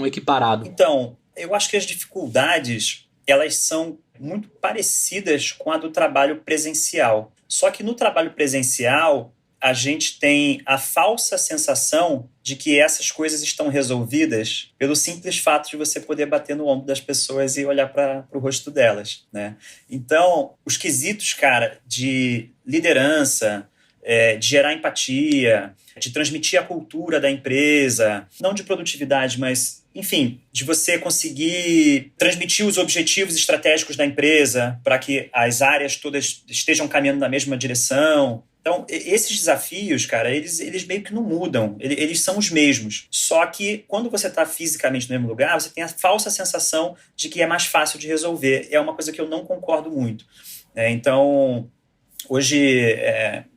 equiparado? Então, eu acho que as dificuldades, elas são muito parecidas com a do trabalho presencial. Só que no trabalho presencial, a gente tem a falsa sensação de que essas coisas estão resolvidas pelo simples fato de você poder bater no ombro das pessoas e olhar para o rosto delas, né? Então, os quesitos, cara, de liderança, de gerar empatia, de transmitir a cultura da empresa, não de produtividade, mas, enfim, de você conseguir transmitir os objetivos estratégicos da empresa para que as áreas todas estejam caminhando na mesma direção. Então, esses desafios, cara, eles meio que não mudam, eles são os mesmos. Só que, quando você está fisicamente no mesmo lugar, você tem a falsa sensação de que é mais fácil de resolver. É uma coisa que eu não concordo muito. Então, hoje,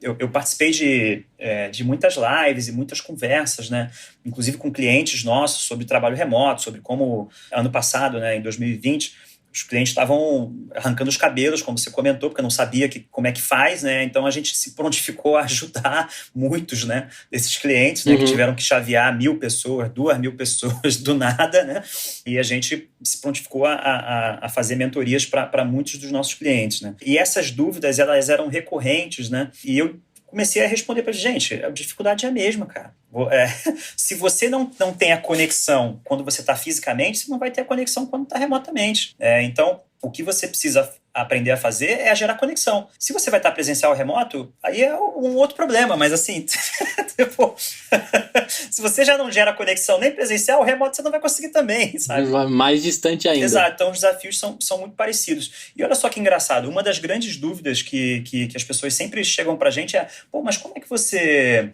eu participei de muitas lives e muitas conversas, né? Inclusive com clientes nossos sobre trabalho remoto, sobre como, ano passado, né, em 2020, os clientes estavam arrancando os cabelos, como você comentou, porque não sabia como é que faz, né? Então a gente se prontificou a ajudar muitos, né, desses clientes, né, que tiveram que chavear 1.000 pessoas, 2.000 pessoas do nada, né? E a gente se prontificou a fazer mentorias para muitos dos nossos clientes, né? E essas dúvidas, elas eram recorrentes, né? E eu comecei a responder para gente, a dificuldade é a mesma, cara. Se você não tem a conexão quando você está fisicamente, você não vai ter a conexão quando está remotamente. Então, o que você precisa aprender a fazer é a gerar conexão. Se você vai estar presencial ou remoto, aí é um outro problema, mas assim, Pô, se você já não gera conexão nem presencial, o remoto você não vai conseguir também, sabe? Mais distante ainda. Exato, então os desafios são muito parecidos. E olha só que engraçado, uma das grandes dúvidas que as pessoas sempre chegam pra gente é, pô, mas como é que você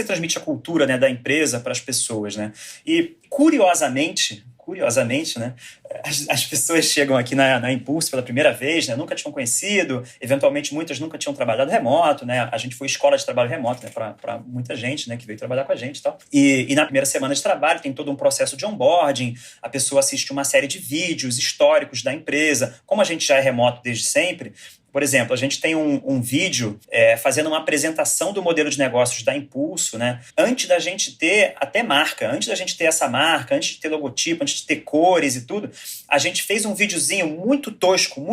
transmite a cultura, né, da empresa para as pessoas, né? E curiosamente, né, as pessoas chegam aqui na Impulso pela primeira vez, né, nunca tinham conhecido, eventualmente muitas nunca tinham trabalhado remoto, né, a gente foi escola de trabalho remoto, né, para muita gente, né, que veio trabalhar com a gente e tal. E na primeira semana de trabalho tem todo um processo de onboarding, a pessoa assiste uma série de vídeos históricos da empresa, como a gente já é remoto desde sempre. Por exemplo, a gente tem um vídeo fazendo uma apresentação do modelo de negócios da Impulso, né? Antes da gente ter até marca, antes da gente ter essa marca, antes de ter logotipo, antes de ter cores e tudo, a gente fez um videozinho muito tosco,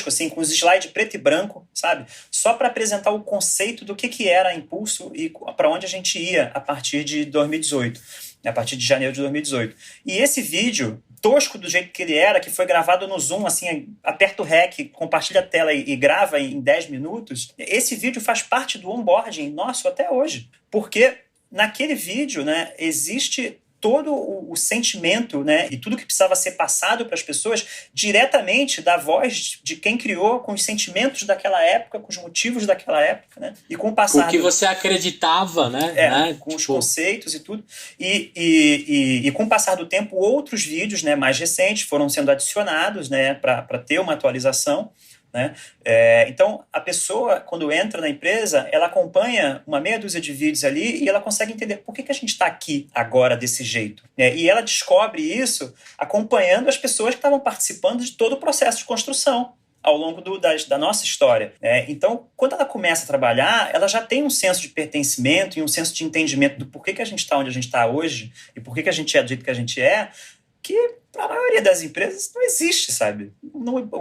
assim, com os slides preto e branco, sabe? Só para apresentar o conceito do que era a Impulso e para onde a gente ia a partir de 2018, a partir de janeiro de 2018. E esse vídeo, tosco do jeito que ele era, que foi gravado no Zoom, assim, aperta o REC, compartilha a tela e grava em 10 minutos, esse vídeo faz parte do onboarding nosso até hoje. Porque naquele vídeo, né, existe todo o sentimento, né, e tudo que precisava ser passado para as pessoas diretamente da voz de quem criou, com os sentimentos daquela época, com os motivos daquela época, né, e com o passar com o que você acreditava, né? Com os conceitos e tudo, e com o passar do tempo outros vídeos, né, mais recentes foram sendo adicionados, né, para ter uma atualização, né? Então, a pessoa, quando entra na empresa, ela acompanha uma meia dúzia de vídeos ali e ela consegue entender por que a gente está aqui agora desse jeito. E ela descobre isso acompanhando as pessoas que estavam participando de todo o processo de construção ao longo da nossa história. Então, quando ela começa a trabalhar, ela já tem um senso de pertencimento e um senso de entendimento do porquê que a gente está onde a gente está hoje e porquê que a gente é do jeito que a gente é, que para a maioria das empresas não existe, sabe?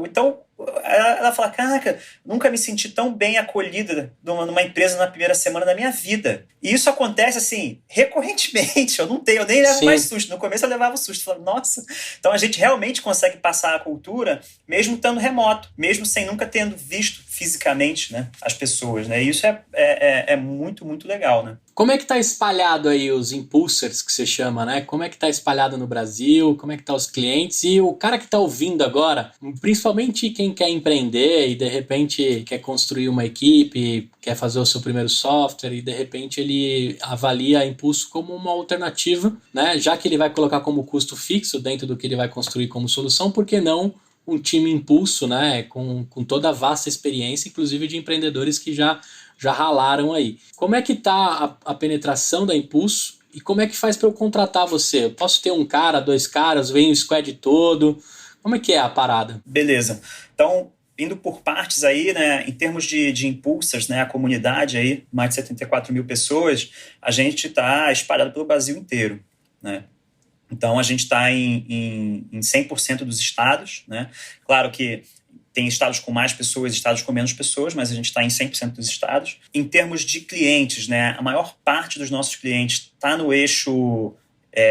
Então, ela fala, caraca, nunca me senti tão bem acolhida numa empresa na primeira semana da minha vida. E isso acontece, assim, recorrentemente. Eu nem levo mais susto. No começo eu levava susto. Eu falava, nossa. Então a gente realmente consegue passar a cultura mesmo estando remoto, mesmo sem nunca tendo visto fisicamente, né, as pessoas, né? E isso é muito, muito legal, né? Como é que tá espalhado aí os impulsers, que você chama, né? Como é que tá espalhado no Brasil? Como é que tá os clientes? E o cara que tá ouvindo agora, principalmente quem quer empreender e de repente quer construir uma equipe, quer fazer o seu primeiro software e de repente ele avalia a Impulso como uma alternativa, né? Já que ele vai colocar como custo fixo dentro do que ele vai construir como solução, por que não um time Impulso, né? Com toda a vasta experiência, inclusive de empreendedores que já ralaram aí. Como é que tá a penetração da Impulso e como é que faz para eu contratar você? Eu posso ter um cara, 2 caras, vem o squad todo? Como é que é a parada? Beleza. Então, indo por partes aí, né, em termos de impulsers, né, a comunidade aí, mais de 74 mil pessoas, a gente está espalhado pelo Brasil inteiro, né? Então, a gente está em 100% dos estados, né? Claro que tem estados com mais pessoas, estados com menos pessoas, mas a gente está em 100% dos estados. Em termos de clientes, né, a maior parte dos nossos clientes está no eixo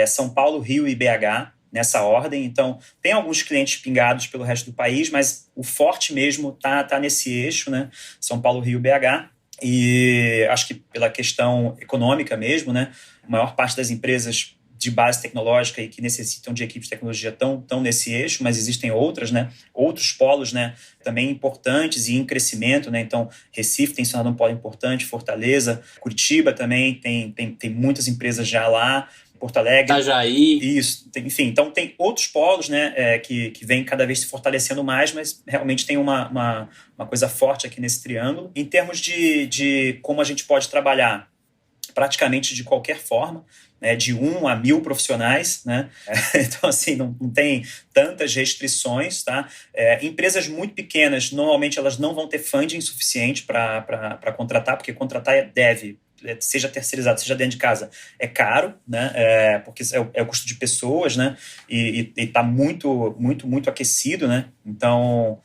São Paulo, Rio e BH, nessa ordem. Então, tem alguns clientes pingados pelo resto do país, mas o forte mesmo tá nesse eixo, né, São Paulo, Rio, BH. E acho que pela questão econômica mesmo, né, a maior parte das empresas de base tecnológica e que necessitam de equipes de tecnologia estão nesse eixo, mas existem outras, né? Outros polos, né? Também importantes e em crescimento, né? Então, Recife tem se tornado um polo importante, Fortaleza, Curitiba também tem muitas empresas já lá, Porto Alegre. Itajaí. Isso, enfim. Então, tem outros polos, né? Que vêm cada vez se fortalecendo mais, mas realmente tem uma coisa forte aqui nesse triângulo. Em termos de como a gente pode trabalhar, praticamente de qualquer forma, né, de 1 a 1000 profissionais, né? Então, assim, não tem tantas restrições, tá? Empresas muito pequenas, normalmente elas não vão ter funding suficiente para contratar, porque contratar deve, seja terceirizado, seja dentro de casa, é caro, né? Porque é o custo de pessoas, né? E está muito, muito, muito aquecido, né? Então,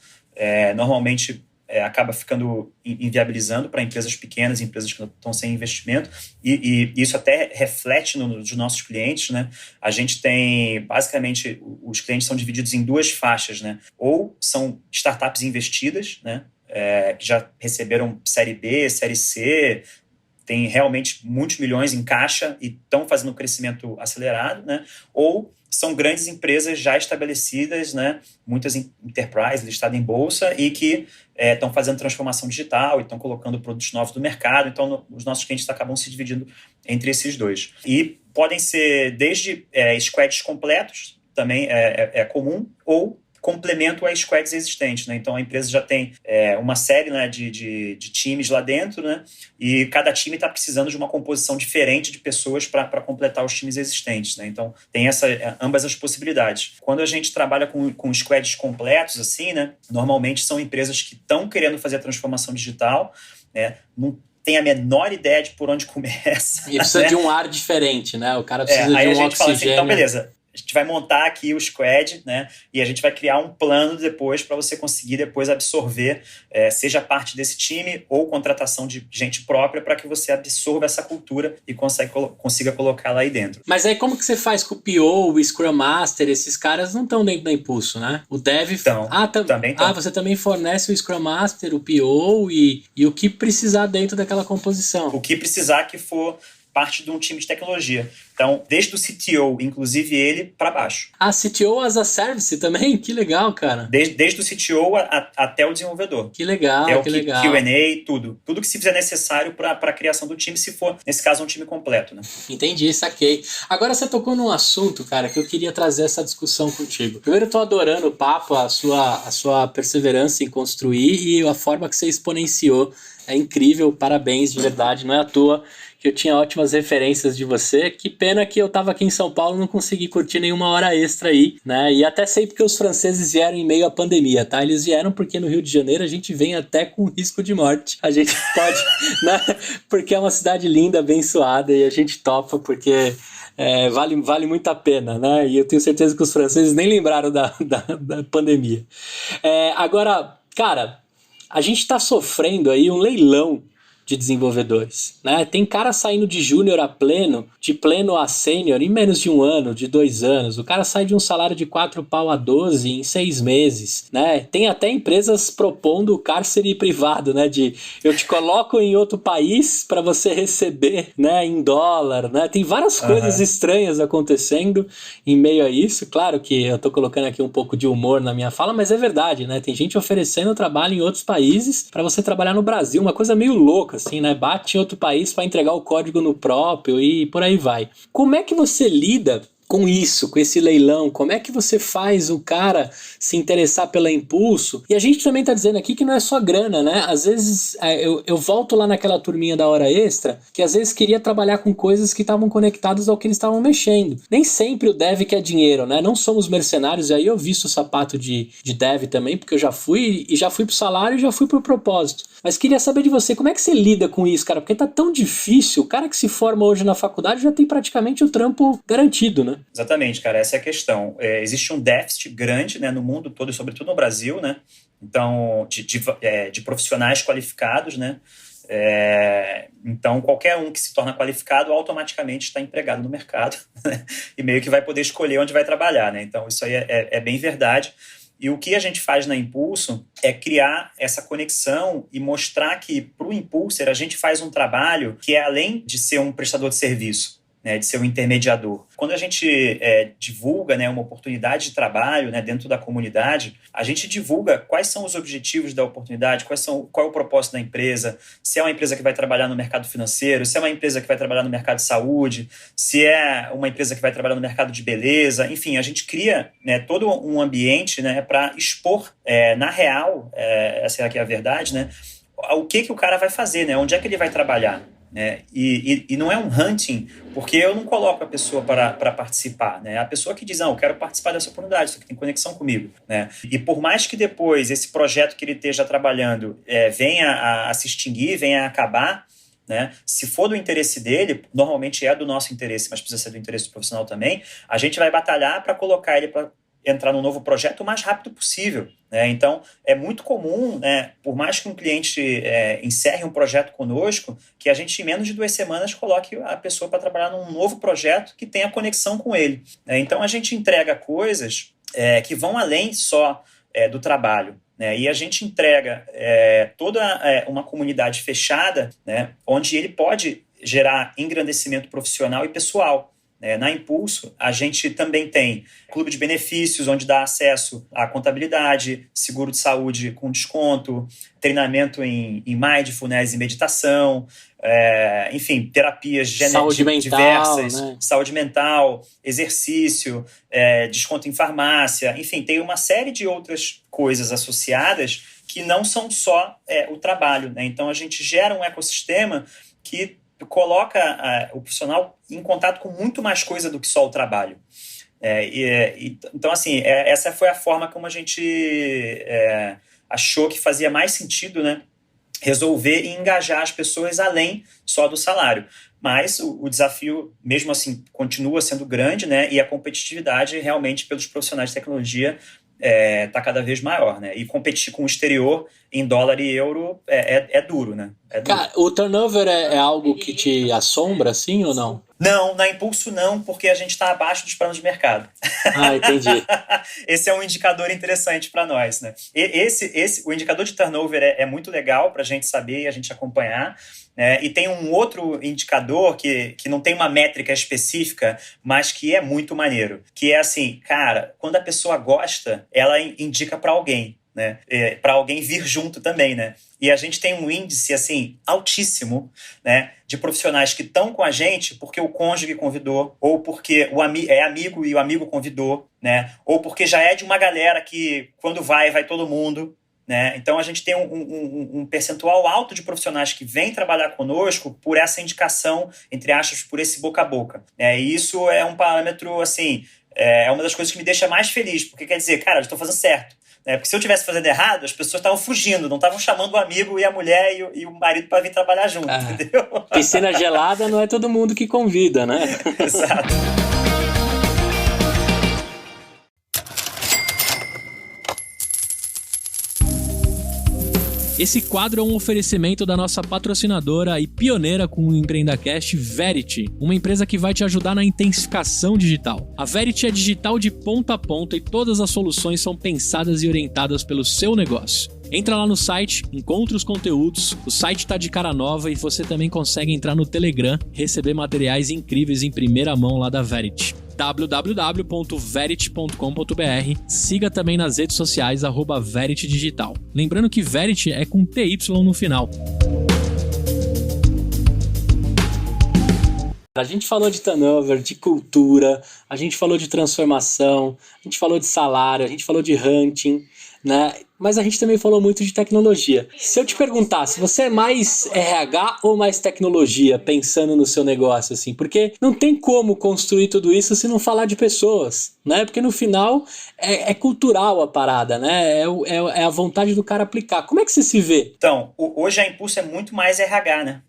normalmente acaba ficando inviabilizando para empresas pequenas, empresas que estão sem investimento, e isso até reflete nos nossos clientes, né? A gente tem, basicamente, os clientes são divididos em 2 faixas, né? Ou são startups investidas, né? Que já receberam série B, série C, têm realmente muitos milhões em caixa e estão fazendo um crescimento acelerado, né? Ou são grandes empresas já estabelecidas, né? Muitas enterprises listadas em bolsa e que estão fazendo transformação digital e estão colocando produtos novos do mercado. Então, os nossos clientes acabam se dividindo entre esses dois. E podem ser desde squads completos, também é comum, ou complemento a squads existentes, né? Então a empresa já tem uma série, né, de times lá dentro, né? E cada time está precisando de uma composição diferente de pessoas para completar os times existentes, né? Então tem ambas as possibilidades. Quando a gente trabalha com squads completos, assim, né? Normalmente são empresas que estão querendo fazer a transformação digital, né? Não tem a menor ideia de por onde começa. E precisa, né, de um ar diferente, né? O cara precisa de um aí a gente oxigênio. fala assim, então beleza, a gente vai montar aqui o squad, né? E a gente vai criar um plano depois para você conseguir depois absorver, seja parte desse time ou contratação de gente própria, para que você absorva essa cultura e consiga colocá-la aí dentro. Mas aí como que você faz com o PO, o Scrum Master? Esses caras não estão dentro da Impulso, né? O Dev... também estão. Você também fornece o Scrum Master, o PO e o que precisar dentro daquela composição. O que precisar que for parte de um time de tecnologia. Então, desde o CTO, inclusive ele, para baixo. CTO as a service também? Que legal, cara. Desde o CTO até o desenvolvedor. Que legal, legal. Q&A, tudo. Tudo que se fizer necessário para a criação do time, se for, nesse caso, um time completo, né? Entendi, saquei. Agora você tocou num assunto, cara, que eu queria trazer essa discussão contigo. Primeiro, eu tô adorando o papo, a sua perseverança em construir e a forma que você exponenciou. É incrível, parabéns, de verdade. Não é à toa que eu tinha ótimas referências de você. Que pena que eu tava aqui em São Paulo e não consegui curtir nenhuma hora extra aí, né? E até sei porque os franceses vieram em meio à pandemia, tá? Eles vieram porque no Rio de Janeiro a gente vem até com risco de morte. A gente pode, né? Porque é uma cidade linda, abençoada, e a gente topa porque... vale muito a pena, né? E eu tenho certeza que os franceses nem lembraram da pandemia. Agora, cara, a gente está sofrendo aí um leilão de desenvolvedores, né? Tem cara saindo de júnior a pleno, de pleno a sênior em menos de 1 ano, de 2 anos. O cara sai de um salário de 4 pau a 12 em 6 meses, né? Tem até empresas propondo cárcere privado, né? De eu te coloco em outro país para você receber, né? Em dólar, né? Tem várias coisas estranhas acontecendo em meio a isso. Claro que eu tô colocando aqui um pouco de humor na minha fala, mas é verdade, né? Tem gente oferecendo trabalho em outros países para você trabalhar no Brasil, uma coisa meio louca, assim, né? Bate em outro país para entregar o código no próprio e por aí vai. Como é que você lida com isso, com esse leilão? Como é que você faz o cara se interessar pela Impulso? E a gente também tá dizendo aqui que não é só grana, né? Às vezes eu volto lá naquela turminha da hora extra, que às vezes queria trabalhar com coisas que estavam conectadas ao que eles estavam mexendo. Nem sempre o dev quer dinheiro, né? Não somos mercenários, e aí eu visto o sapato de dev também, porque eu já fui pro salário e já fui pro propósito. Mas queria saber de você, como é que você lida com isso, cara? Porque tá tão difícil. O cara que se forma hoje na faculdade já tem praticamente o trampo garantido, né? Exatamente, cara. Essa é a questão. Existe um déficit grande, né, no mundo todo, e sobretudo no Brasil, né? Então, de profissionais qualificados, né? Então, qualquer um que se torna qualificado automaticamente está empregado no mercado, né? E meio que vai poder escolher onde vai trabalhar, né? Então, isso aí é bem verdade. E o que a gente faz na Impulso é criar essa conexão e mostrar que, para o Impulser, a gente faz um trabalho que é além de ser um prestador de serviço, né, de ser um intermediador. Quando a gente divulga, né, uma oportunidade de trabalho, né, dentro da comunidade, a gente divulga quais são os objetivos da oportunidade, qual é o propósito da empresa, se é uma empresa que vai trabalhar no mercado financeiro, se é uma empresa que vai trabalhar no mercado de saúde, se é uma empresa que vai trabalhar no mercado de beleza. Enfim, a gente cria, né, todo um ambiente, né, para expor, na real, essa aqui é a verdade, né, o que o cara vai fazer, né, onde é que ele vai trabalhar. Né? E não é um hunting, porque eu não coloco a pessoa para participar, né? A pessoa que diz, não, eu quero participar dessa oportunidade, isso aqui tem conexão comigo, né? E por mais que depois esse projeto que ele esteja trabalhando venha a se extinguir, venha a acabar, né? Se for do interesse dele, normalmente é do nosso interesse, mas precisa ser do interesse do profissional também, a gente vai batalhar para colocar ele para entrar num novo projeto o mais rápido possível, né? Então, é muito comum, né, por mais que um cliente encerre um projeto conosco, que a gente, em menos de 2 semanas, coloque a pessoa para trabalhar num novo projeto que tenha conexão com ele, né? Então, a gente entrega coisas que vão além só do trabalho, né? E a gente entrega toda uma comunidade fechada, né? Onde ele pode gerar engrandecimento profissional e pessoal. Na Impulso, a gente também tem clube de benefícios, onde dá acesso à contabilidade, seguro de saúde com desconto, treinamento em mindfulness e meditação, enfim, terapias saúde diversas, mental, né? Saúde mental, exercício, desconto em farmácia, enfim, tem uma série de outras coisas associadas que não são só o trabalho, né? Então, a gente gera um ecossistema que coloca o profissional em contato com muito mais coisa do que só o trabalho. Então, assim, essa foi a forma como a gente achou que fazia mais sentido, né, resolver e engajar as pessoas além só do salário. Mas o desafio, mesmo assim, continua sendo grande, né, e a competitividade realmente pelos profissionais de tecnologia está cada vez maior, né? E competir com o exterior em dólar e euro é duro, né? Cara, o turnover é algo que te assombra, assim, ou não? Não, na Impulso não, porque a gente está abaixo dos planos de mercado. Ah, entendi. Esse é um indicador interessante para nós, né? O indicador de turnover é muito legal para a gente saber e a gente acompanhar. E tem um outro indicador que não tem uma métrica específica, mas que é muito maneiro. Que é assim, cara, quando a pessoa gosta, ela indica para alguém, né? Para alguém vir junto também, né? E a gente tem um índice, assim, altíssimo, né, de profissionais que estão com a gente porque o cônjuge convidou, ou porque é amigo e o amigo convidou, né? Ou porque já é de uma galera que, quando vai todo mundo, né? Então, a gente tem um percentual alto de profissionais que vêm trabalhar conosco por essa indicação, entre aspas, por esse boca a boca. E isso é um parâmetro, assim, é uma das coisas que me deixa mais feliz, porque quer dizer, cara, eu estou fazendo certo. Porque se eu estivesse fazendo errado, as pessoas estavam fugindo, não estavam chamando o amigo e a mulher e o marido para vir trabalhar junto, entendeu? Piscina gelada não é todo mundo que convida, né? Exato. Esse quadro é um oferecimento da nossa patrocinadora e pioneira com o EmpreendaCast, Verity, uma empresa que vai te ajudar na intensificação digital. A Verity é digital de ponta a ponta e todas as soluções são pensadas e orientadas pelo seu negócio. Entra lá no site, encontra os conteúdos, o site tá de cara nova e você também consegue entrar no Telegram, receber materiais incríveis em primeira mão lá da Verity. www.verity.com.br. Siga também nas redes sociais @Verity Digital. Lembrando que Verity é com TY no final. A gente falou de turnover, de cultura, a gente falou de transformação, a gente falou de salário, a gente falou de hunting, né? Mas a gente também falou muito de tecnologia. Se eu te perguntar se você é mais RH ou mais tecnologia, pensando no seu negócio, assim, porque não tem como construir tudo isso se não falar de pessoas, né? Porque no final é cultural a parada, né? É a vontade do cara aplicar. Como é que você se vê? Então, hoje a Impulso é muito mais RH, né?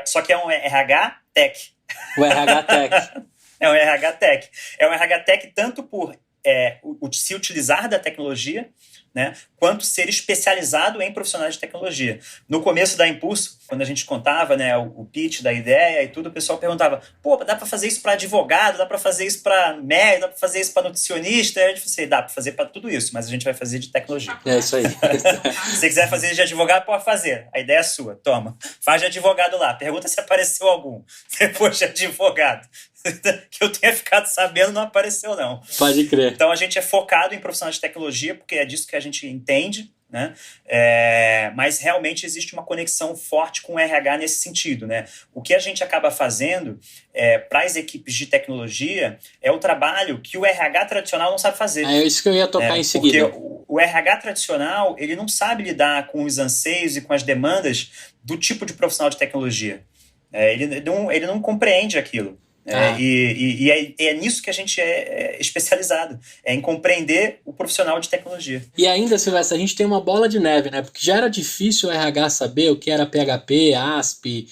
Só que é um RH Tech. O RH Tech. É um RH Tech. É um RH Tech tanto por se utilizar da tecnologia, né, quanto ser especializado em profissionais de tecnologia. No começo da Impulso, quando a gente contava, né, o pitch da ideia e tudo, o pessoal perguntava, pô, dá para fazer isso para advogado, dá para fazer isso para médico, dá para fazer isso para nutricionista? Aí a gente falou, dá para fazer para tudo isso, mas a gente vai fazer de tecnologia. É isso aí. Se você quiser fazer de advogado, pode fazer. A ideia é sua, toma. Faz de advogado lá. Pergunta se apareceu algum depois de advogado. Que eu tenha ficado sabendo, não apareceu, não. Pode crer. Então, a gente é focado em profissionais de tecnologia, porque é disso que a gente entende, né? Mas realmente existe uma conexão forte com o RH nesse sentido, né? O que a gente acaba fazendo para as equipes de tecnologia é o trabalho que o RH tradicional não sabe fazer. É isso que eu ia tocar em seguida. Porque o RH tradicional, ele não sabe lidar com os anseios e com as demandas do tipo de profissional de tecnologia. Ele não compreende aquilo. E é nisso que a gente é especializado, em compreender o profissional de tecnologia. E ainda, Silvestre, a gente tem uma bola de neve, né? Porque já era difícil o RH saber o que era PHP, ASP,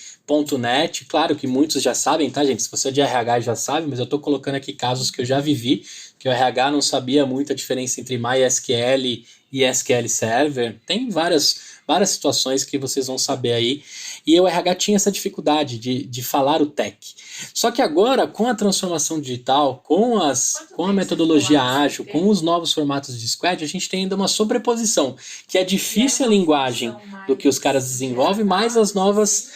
.NET. Claro que muitos já sabem, tá, gente? Se você é de RH já sabe, mas eu tô colocando aqui casos que eu já vivi, que o RH não sabia muito a diferença entre MySQL e SQL Server. Tem várias várias situações que vocês vão saber aí. E o RH tinha essa dificuldade de falar o tech. Só que agora, com a transformação digital, com a metodologia ágil, com os novos formatos de squad, a gente tem ainda uma sobreposição, que é difícil a linguagem do que os caras desenvolvem, mais as novas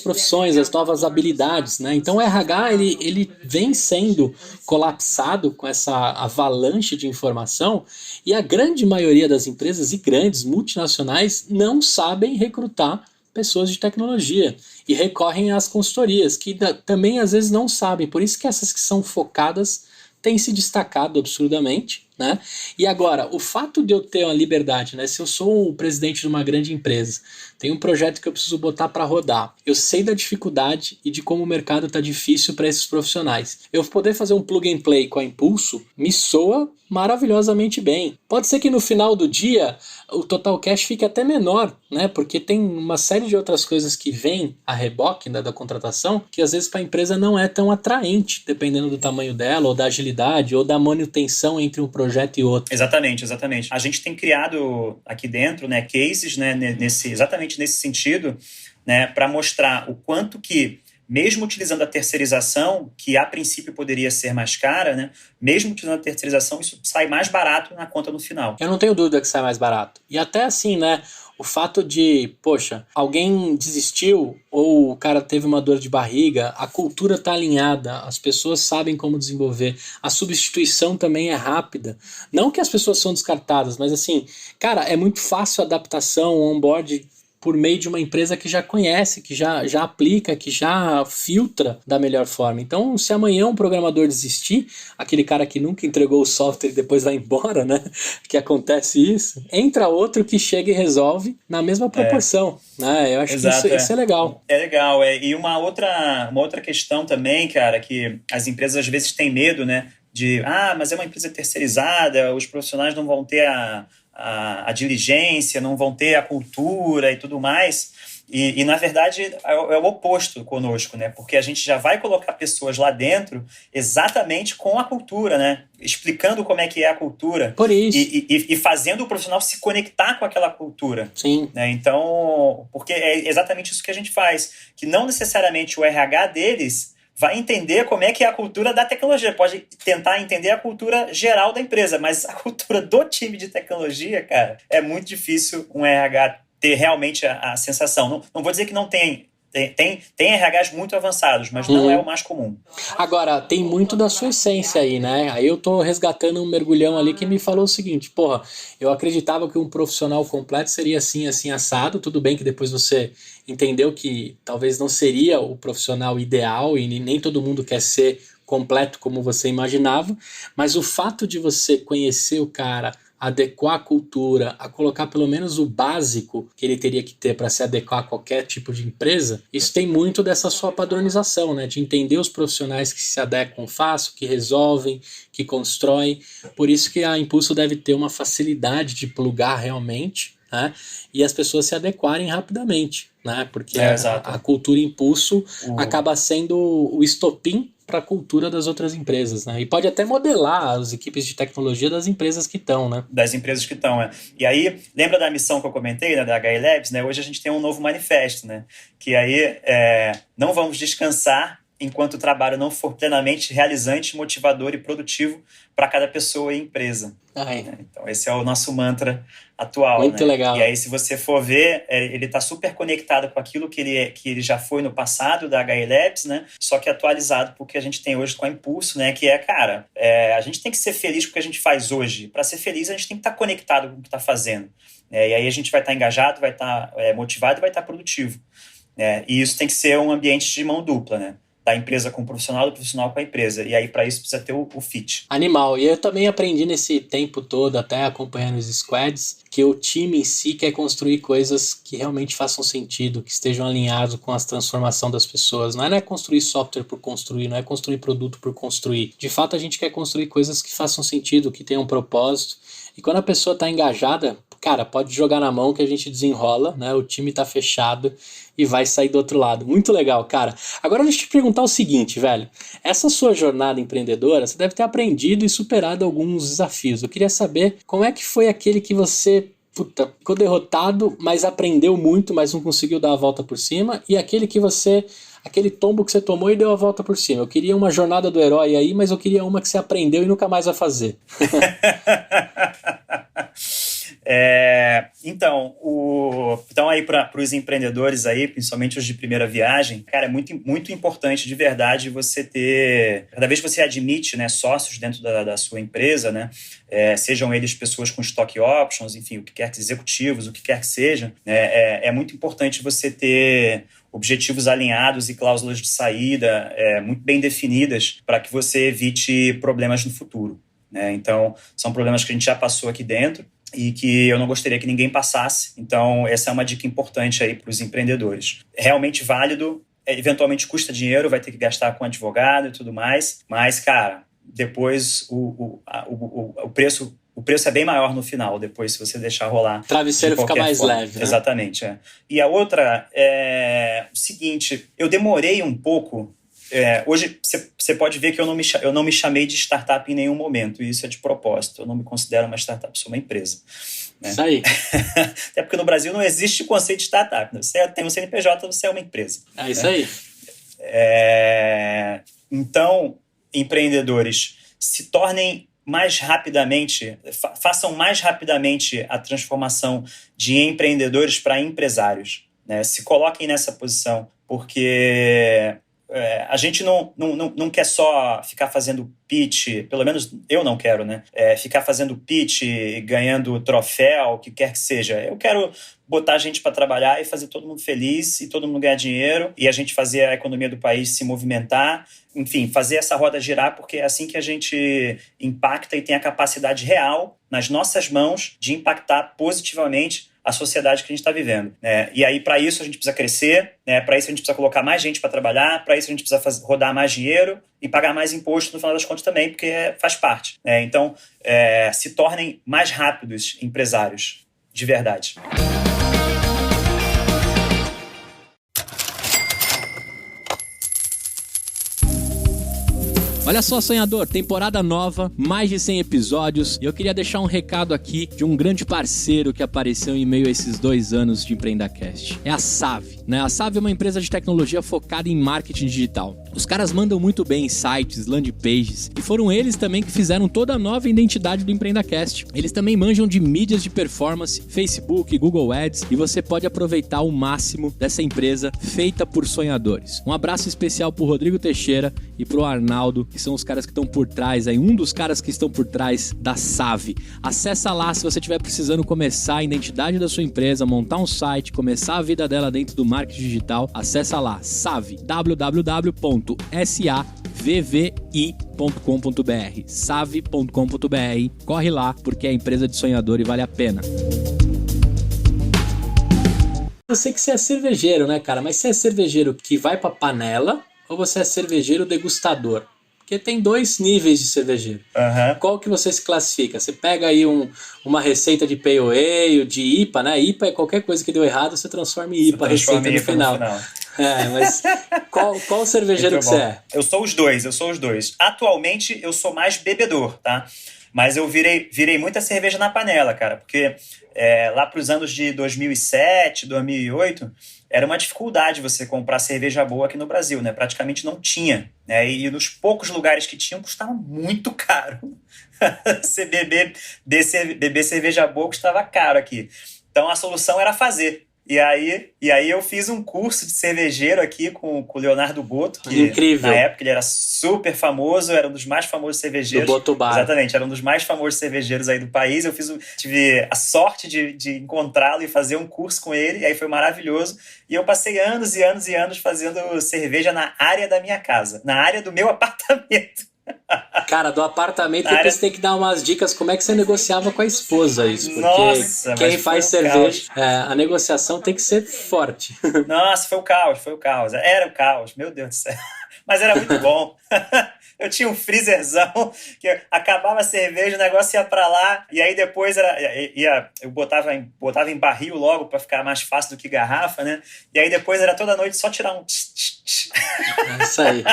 profissões, as novas habilidades, né? Então o RH ele vem sendo colapsado com essa avalanche de informação e a grande maioria das empresas e grandes multinacionais não sabem recrutar pessoas de tecnologia e recorrem às consultorias, que também às vezes não sabem. Por isso que essas que são focadas têm se destacado absurdamente, né? E agora, o fato de eu ter uma liberdade, né? Se eu sou o presidente de uma grande empresa, tem um projeto que eu preciso botar para rodar, eu sei da dificuldade e de como o mercado está difícil para esses profissionais. Eu poder fazer um plug and play com a Impulso me soa maravilhosamente bem. Pode ser que no final do dia o total cash fique até menor, né? Porque tem uma série de outras coisas que vêm a reboque, né, da contratação, que às vezes para a empresa não é tão atraente, dependendo do tamanho dela, ou da agilidade, ou da manutenção entre um projeto e outro. Exatamente. A gente tem criado aqui dentro, né, cases, né, exatamente nesse sentido, né, para mostrar o quanto que, mesmo utilizando a terceirização, que a princípio poderia ser mais cara, né, mesmo utilizando a terceirização, isso sai mais barato na conta no final. Eu não tenho dúvida que sai mais barato. E até assim, né, o fato de, poxa, alguém desistiu ou o cara teve uma dor de barriga, a cultura tá alinhada, as pessoas sabem como desenvolver, a substituição também é rápida. Não que as pessoas são descartadas, mas assim, cara, é muito fácil a adaptação, o onboard por meio de uma empresa que já conhece, que já aplica, que já filtra da melhor forma. Então, se amanhã um programador desistir, aquele cara que nunca entregou o software e depois vai embora, né? Que acontece isso, entra outro que chega e resolve na mesma proporção. Né? Eu acho que isso é legal. É legal. E uma outra questão também, cara, que as empresas às vezes têm medo, né? Mas é uma empresa terceirizada, os profissionais não vão ter a diligência, não vão ter a cultura e tudo mais. E na verdade, é o oposto conosco, né? Porque a gente já vai colocar pessoas lá dentro exatamente com a cultura, né? Explicando como é que é a cultura. Por isso. E fazendo o profissional se conectar com aquela cultura. Sim. Né? Então, porque é exatamente isso que a gente faz. Que não necessariamente o RH deles vai entender como é que é a cultura da tecnologia. Pode tentar entender a cultura geral da empresa, mas a cultura do time de tecnologia, cara, é muito difícil um RH ter realmente a sensação. Não vou dizer que não tem. Tem RHs muito avançados, mas não é o mais comum. Agora, tem muito da sua essência aí, né? Aí eu tô resgatando um mergulhão ali que me falou o seguinte, porra, eu acreditava que um profissional completo seria assim, assim, assado, tudo bem que depois você entendeu que talvez não seria o profissional ideal e nem todo mundo quer ser completo como você imaginava, mas o fato de você conhecer o cara, adequar a cultura, a colocar pelo menos o básico que ele teria que ter para se adequar a qualquer tipo de empresa, isso tem muito dessa sua padronização, né? De entender os profissionais que se adequam fácil, que resolvem, que constroem. Por isso que a Impulso deve ter uma facilidade de plugar realmente, né? E as pessoas se adequarem rapidamente, né? Porque a cultura Impulso acaba sendo o estopim para a cultura das outras empresas, né? E pode até modelar as equipes de tecnologia das empresas que estão, né? Das empresas que estão, né? E aí, lembra da missão que eu comentei, né, da HI Labs, né? Hoje a gente tem um novo manifesto, né? Que aí, não vamos descansar enquanto o trabalho não for plenamente realizante, motivador e produtivo para cada pessoa e empresa. Então, esse é o nosso mantra atual. Muito legal. E aí, se você for ver, ele está super conectado com aquilo que ele já foi no passado da HI Labs, né? Só que atualizado porque a gente tem hoje com a Impulso, né? Que a gente tem que ser feliz com o que a gente faz hoje. Para ser feliz, a gente tem que estar conectado com o que está fazendo. E aí a gente vai estar engajado, vai estar motivado e vai estar produtivo. E isso tem que ser um ambiente de mão dupla, né? Da empresa com o profissional, do profissional com a empresa. E aí, para isso, precisa ter o fit. Animal. E eu também aprendi nesse tempo todo, até acompanhando os squads, que o time em si quer construir coisas que realmente façam sentido, que estejam alinhados com a transformação das pessoas. Não é construir software por construir, não é construir produto por construir. De fato, a gente quer construir coisas que façam sentido, que tenham um propósito. E quando a pessoa está engajada, cara, pode jogar na mão que a gente desenrola, né? O time tá fechado e vai sair do outro lado. Muito legal, cara. Agora deixa eu te perguntar o seguinte, velho. Essa sua jornada empreendedora, você deve ter aprendido e superado alguns desafios. Eu queria saber como é que foi aquele que você puta, ficou derrotado, mas aprendeu muito, mas não conseguiu dar a volta por cima, e aquele tombo que você tomou e deu a volta por cima. Eu queria uma jornada do herói aí, mas eu queria uma que você aprendeu e nunca mais vai fazer. Então aí para os empreendedores aí, principalmente os de primeira viagem, cara, é muito, muito importante de verdade você ter, cada vez que você admite, né, sócios dentro da sua empresa, né, sejam eles pessoas com stock options, enfim, o que quer que executivos, o que quer que seja, né, é muito importante você ter objetivos alinhados e cláusulas de saída muito bem definidas para que você evite problemas no futuro, né? Então, são problemas que a gente já passou aqui dentro e que eu não gostaria que ninguém passasse. Então, essa é uma dica importante aí para os empreendedores. É realmente válido, eventualmente custa dinheiro, vai ter que gastar com advogado e tudo mais, mas, cara, depois o preço é bem maior no final, depois, se você deixar rolar. O travesseiro fica mais forma. leve, né? Exatamente, E a outra é o seguinte, eu demorei um pouco. Hoje, você pode ver que eu não me chamei de startup em nenhum momento, e isso é de propósito. Eu não me considero uma startup, sou uma empresa. Né? Isso aí. Até porque no Brasil não existe o conceito de startup. Né? Você tem um CNPJ, você é uma empresa. É isso aí. Então, empreendedores, se tornem mais rapidamente, façam mais rapidamente a transformação de empreendedores para empresários, né? Se coloquem nessa posição, porque a gente não quer só ficar fazendo pitch, pelo menos eu não quero, né? Ficar fazendo pitch, ganhando troféu, o que quer que seja. Eu quero botar a gente para trabalhar e fazer todo mundo feliz e todo mundo ganhar dinheiro e a gente fazer a economia do país se movimentar, enfim, fazer essa roda girar, porque é assim que a gente impacta e tem a capacidade real nas nossas mãos de impactar positivamente a sociedade que a gente está vivendo. Né? E aí, para isso, a gente precisa crescer, né? Para isso, a gente precisa colocar mais gente para trabalhar, para isso, a gente precisa rodar mais dinheiro e pagar mais imposto no final das contas também, porque faz parte. Né? Então, se tornem mais rápidos empresários, de verdade. Olha só, sonhador, temporada nova, mais de 100 episódios, e eu queria deixar um recado aqui de um grande parceiro que apareceu em meio a esses 2 anos de EmpreendaCast. É a Save, né? A Save é uma empresa de tecnologia focada em marketing digital. Os caras mandam muito bem em sites, landing pages, e foram eles também que fizeram toda a nova identidade do EmpreendaCast. Eles também manjam de mídias de performance, Facebook, Google Ads, e você pode aproveitar o máximo dessa empresa feita por sonhadores. Um abraço especial pro Rodrigo Teixeira e pro Arnaldo, que são os caras que estão por trás aí, um dos caras que estão por trás da Save. Acessa lá se você estiver precisando começar a identidade da sua empresa, montar um site, começar a vida dela dentro do marketing digital. Acessa lá, Save, www.savvi.com.br, save.com.br, corre lá porque é empresa de sonhador e vale a pena. Eu sei que você é cervejeiro, né, cara? Mas você é cervejeiro que vai pra panela ou você é cervejeiro degustador? Porque tem 2 níveis de cervejeiro. Uhum. Qual que você se classifica? Você pega aí uma receita de Pale Ale, de IPA, né? IPA é qualquer coisa que deu errado, você transforma em IPA a receita no final. Mas qual cervejeiro que você é? Eu sou os dois. Atualmente, eu sou mais bebedor, tá? Mas eu virei muita cerveja na panela, cara, porque lá para os anos de 2007, 2008, era uma dificuldade você comprar cerveja boa aqui no Brasil, né? Praticamente não tinha, né? E nos poucos lugares que tinham, custava muito caro. Você beber cerveja boa custava caro aqui. Então, a solução era fazer. E aí eu fiz um curso de cervejeiro aqui com o Leonardo Boto, que incrível. Na época ele era super famoso, era um dos mais famosos cervejeiros. Do Boto Bar. Exatamente, era um dos mais famosos cervejeiros aí do país. Eu tive a sorte de encontrá-lo e fazer um curso com ele, e aí foi maravilhoso. E eu passei anos e anos e anos fazendo cerveja na área da minha casa, na área do meu apartamento. Cara, do apartamento depois você tem que dar umas dicas como é que você negociava com a esposa isso, porque Nossa, quem faz cerveja, a negociação tem que ser forte. Nossa, foi o caos, era o caos, meu Deus do céu, mas era muito bom. Eu tinha um freezerzão que acabava a cerveja, o negócio ia pra lá, e aí depois eu botava em barril logo pra ficar mais fácil do que garrafa, né? E aí depois era toda noite só tirar um É isso aí.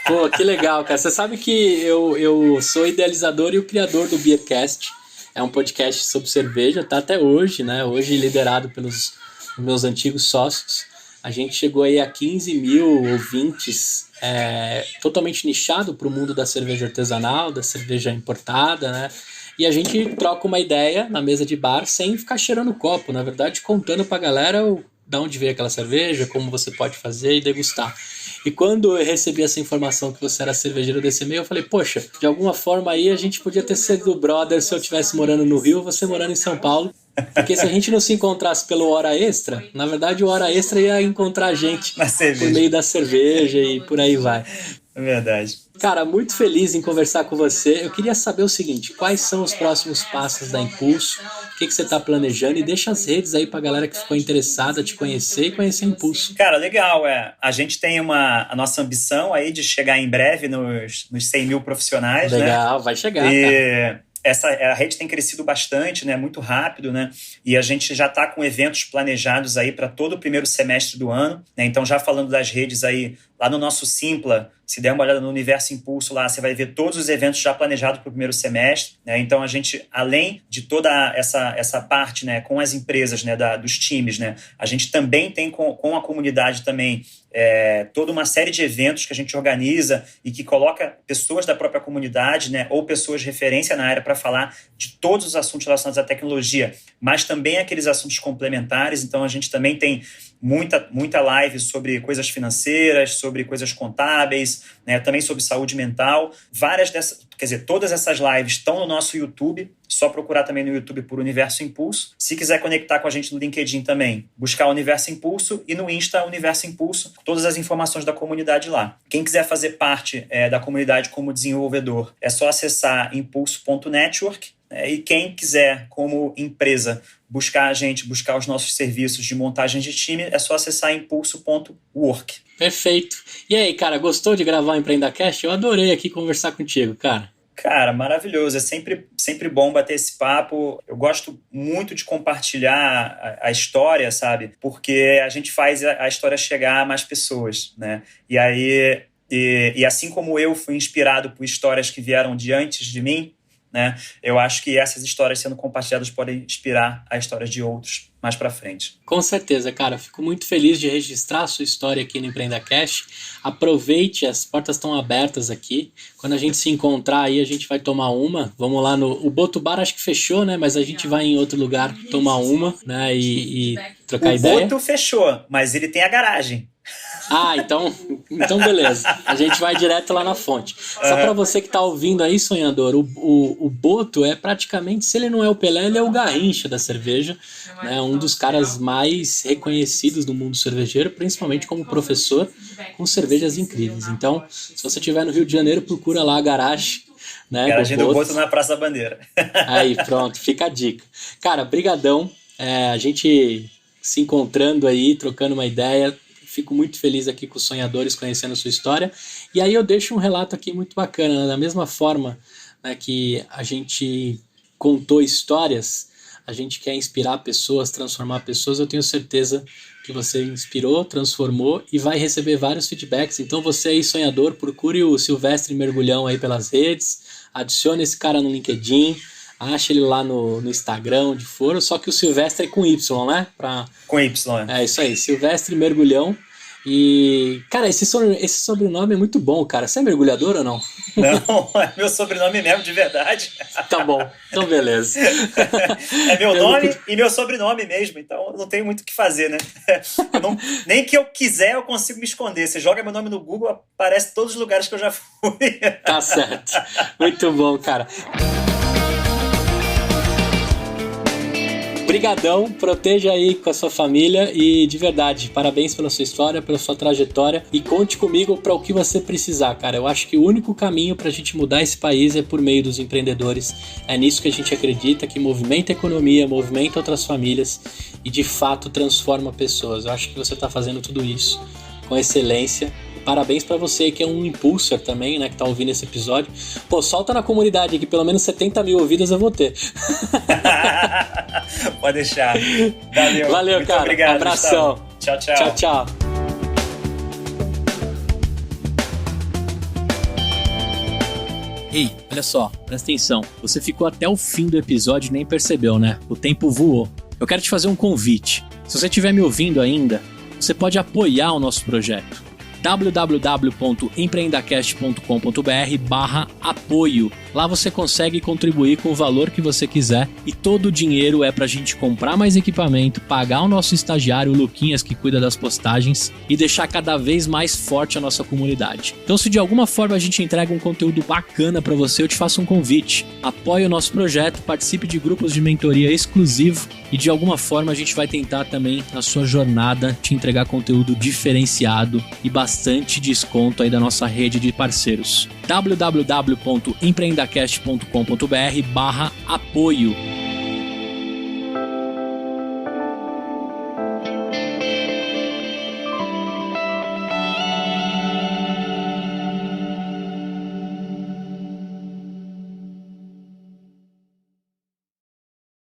Pô, que legal, cara. Você sabe que eu sou idealizador e o criador do Beercast. é um podcast sobre cerveja, tá até hoje, né? Hoje liderado pelos meus antigos sócios. A gente chegou aí a 15 mil ouvintes, totalmente nichado para o mundo da cerveja artesanal, da cerveja importada, né? E a gente troca uma ideia na mesa de bar sem ficar cheirando copo, na verdade, contando pra galera de onde veio aquela cerveja, como você pode fazer e degustar. E quando eu recebi essa informação que você era cervejeiro desse meio, eu falei, poxa, de alguma forma aí a gente podia ter sido brother se eu estivesse morando no Rio, você morando em São Paulo. Porque se a gente não se encontrasse pelo Hora Extra, na verdade o Hora Extra ia encontrar a gente por meio da cerveja e por aí vai. É verdade. Cara, muito feliz em conversar com você. Eu queria saber o seguinte, quais são os próximos passos da Impulso? O que você está planejando? E deixa as redes aí pra galera que ficou interessada te conhecer e conhecer a Impulso. Cara, legal. A gente tem a nossa ambição aí de chegar em breve nos 100 mil profissionais. Legal, né? Vai chegar, cara. A rede tem crescido bastante, né? Muito rápido, né? E a gente já está com eventos planejados aí para todo o primeiro semestre do ano, né? Então, já falando das redes aí, lá no nosso Simpla, se der uma olhada no Universo Impulso lá, você vai ver todos os eventos já planejados para o primeiro semestre, né? Então, a gente, além de toda essa parte, né, com as empresas, né, dos times, né, a gente também tem com a comunidade também toda uma série de eventos que a gente organiza e que coloca pessoas da própria comunidade, né, ou pessoas de referência na área para falar de todos os assuntos relacionados à tecnologia, mas também aqueles assuntos complementares. Então, a gente também tem muita live sobre coisas financeiras, sobre coisas contábeis, né, também sobre saúde mental. Todas essas lives estão no nosso YouTube, só procurar também no YouTube por Universo Impulso. Se quiser conectar com a gente no LinkedIn também, buscar Universo Impulso, e no Insta Universo Impulso, todas as informações da comunidade lá. Quem quiser fazer parte da comunidade como desenvolvedor, é só acessar impulso.network. E quem quiser, como empresa, buscar os nossos serviços de montagem de time, é só acessar impulso.work. Perfeito. E aí, cara, gostou de gravar o EmpreendaCast? Eu adorei aqui conversar contigo, cara. Cara, maravilhoso. É sempre bom bater esse papo. Eu gosto muito de compartilhar a história, sabe? Porque a gente faz a história chegar a mais pessoas, né? E aí, assim como eu fui inspirado por histórias que vieram de antes de mim, né? Eu acho que essas histórias sendo compartilhadas podem inspirar a história de outros mais pra frente. Com certeza, cara. Fico muito feliz de registrar a sua história aqui no EmpreendaCast. Aproveite, as portas estão abertas aqui. Quando a gente se encontrar aí, a gente vai tomar uma. Vamos lá o Boto Bar, acho que fechou, né? Mas a gente vai em outro lugar tomar uma, né? E trocar ideia. O Boto fechou, mas ele tem a garagem. Então beleza. A gente vai direto lá na fonte. Só para você que tá ouvindo aí, sonhador, o Boto é praticamente, se ele não é o Pelé, ele é o Garrincha da cerveja, né? Um dos caras mais reconhecidos do mundo cervejeiro, principalmente como professor, com cervejas incríveis. Então, se você estiver no Rio de Janeiro, procura lá a garagem, né? Garagem do Boto na Praça da Bandeira. Aí, pronto, fica a dica. Cara, brigadão. A gente se encontrando aí, trocando uma ideia. Fico muito feliz aqui com os sonhadores, conhecendo a sua história. E aí eu deixo um relato aqui muito bacana, né? Da mesma forma, né, que a gente contou histórias, a gente quer inspirar pessoas, transformar pessoas. Eu tenho certeza que você inspirou, transformou e vai receber vários feedbacks. Então você aí, sonhador, procure o Silvestre Mergulhão aí pelas redes, adicione esse cara no LinkedIn, acha ele lá no Instagram, onde for, só que o Silvestre é com Y, né? Com Y, É isso aí, Silvestre Mergulhão. E, cara, esse sobrenome é muito bom, cara. Você é mergulhador ou não? Não, é meu sobrenome mesmo, de verdade. Tá bom, então beleza. É meu nome e meu sobrenome mesmo, então não tenho muito o que fazer, né? Nem que eu quiser eu consigo me esconder. Você joga meu nome no Google, aparece todos os lugares que eu já fui. Tá certo. Muito bom, cara. Brigadão, proteja aí com a sua família e, de verdade, parabéns pela sua história, pela sua trajetória e conte comigo para o que você precisar, cara. Eu acho que o único caminho para a gente mudar esse país é por meio dos empreendedores. É nisso que a gente acredita, que movimenta a economia, movimenta outras famílias e, de fato, transforma pessoas. Eu acho que você está fazendo tudo isso com excelência. Parabéns pra você que é um impulser também, né, que tá ouvindo esse episódio. Pô, solta na comunidade que pelo menos 70 mil ouvidas eu vou ter. Pode deixar. Valeu, muito cara. Obrigado, abração. Gustavo. Tchau. Tchau. Ei, Olha só, presta atenção. Você ficou até o fim do episódio e nem percebeu, né? O tempo voou. Eu quero te fazer um convite. Se você estiver me ouvindo ainda, você pode apoiar o nosso projeto. www.empreendacast.com.br/apoio. Lá você consegue contribuir com o valor que você quiser e todo o dinheiro é pra gente comprar mais equipamento, pagar o nosso estagiário, o Luquinhas, que cuida das postagens, e deixar cada vez mais forte a nossa comunidade. Então, se de alguma forma a gente entrega um conteúdo bacana pra você, eu te faço um convite. Apoie o nosso projeto, participe de grupos de mentoria exclusivo e de alguma forma a gente vai tentar também, na sua jornada, te entregar conteúdo diferenciado e bastante desconto aí da nossa rede de parceiros. www.empreendacast.com.br/apoio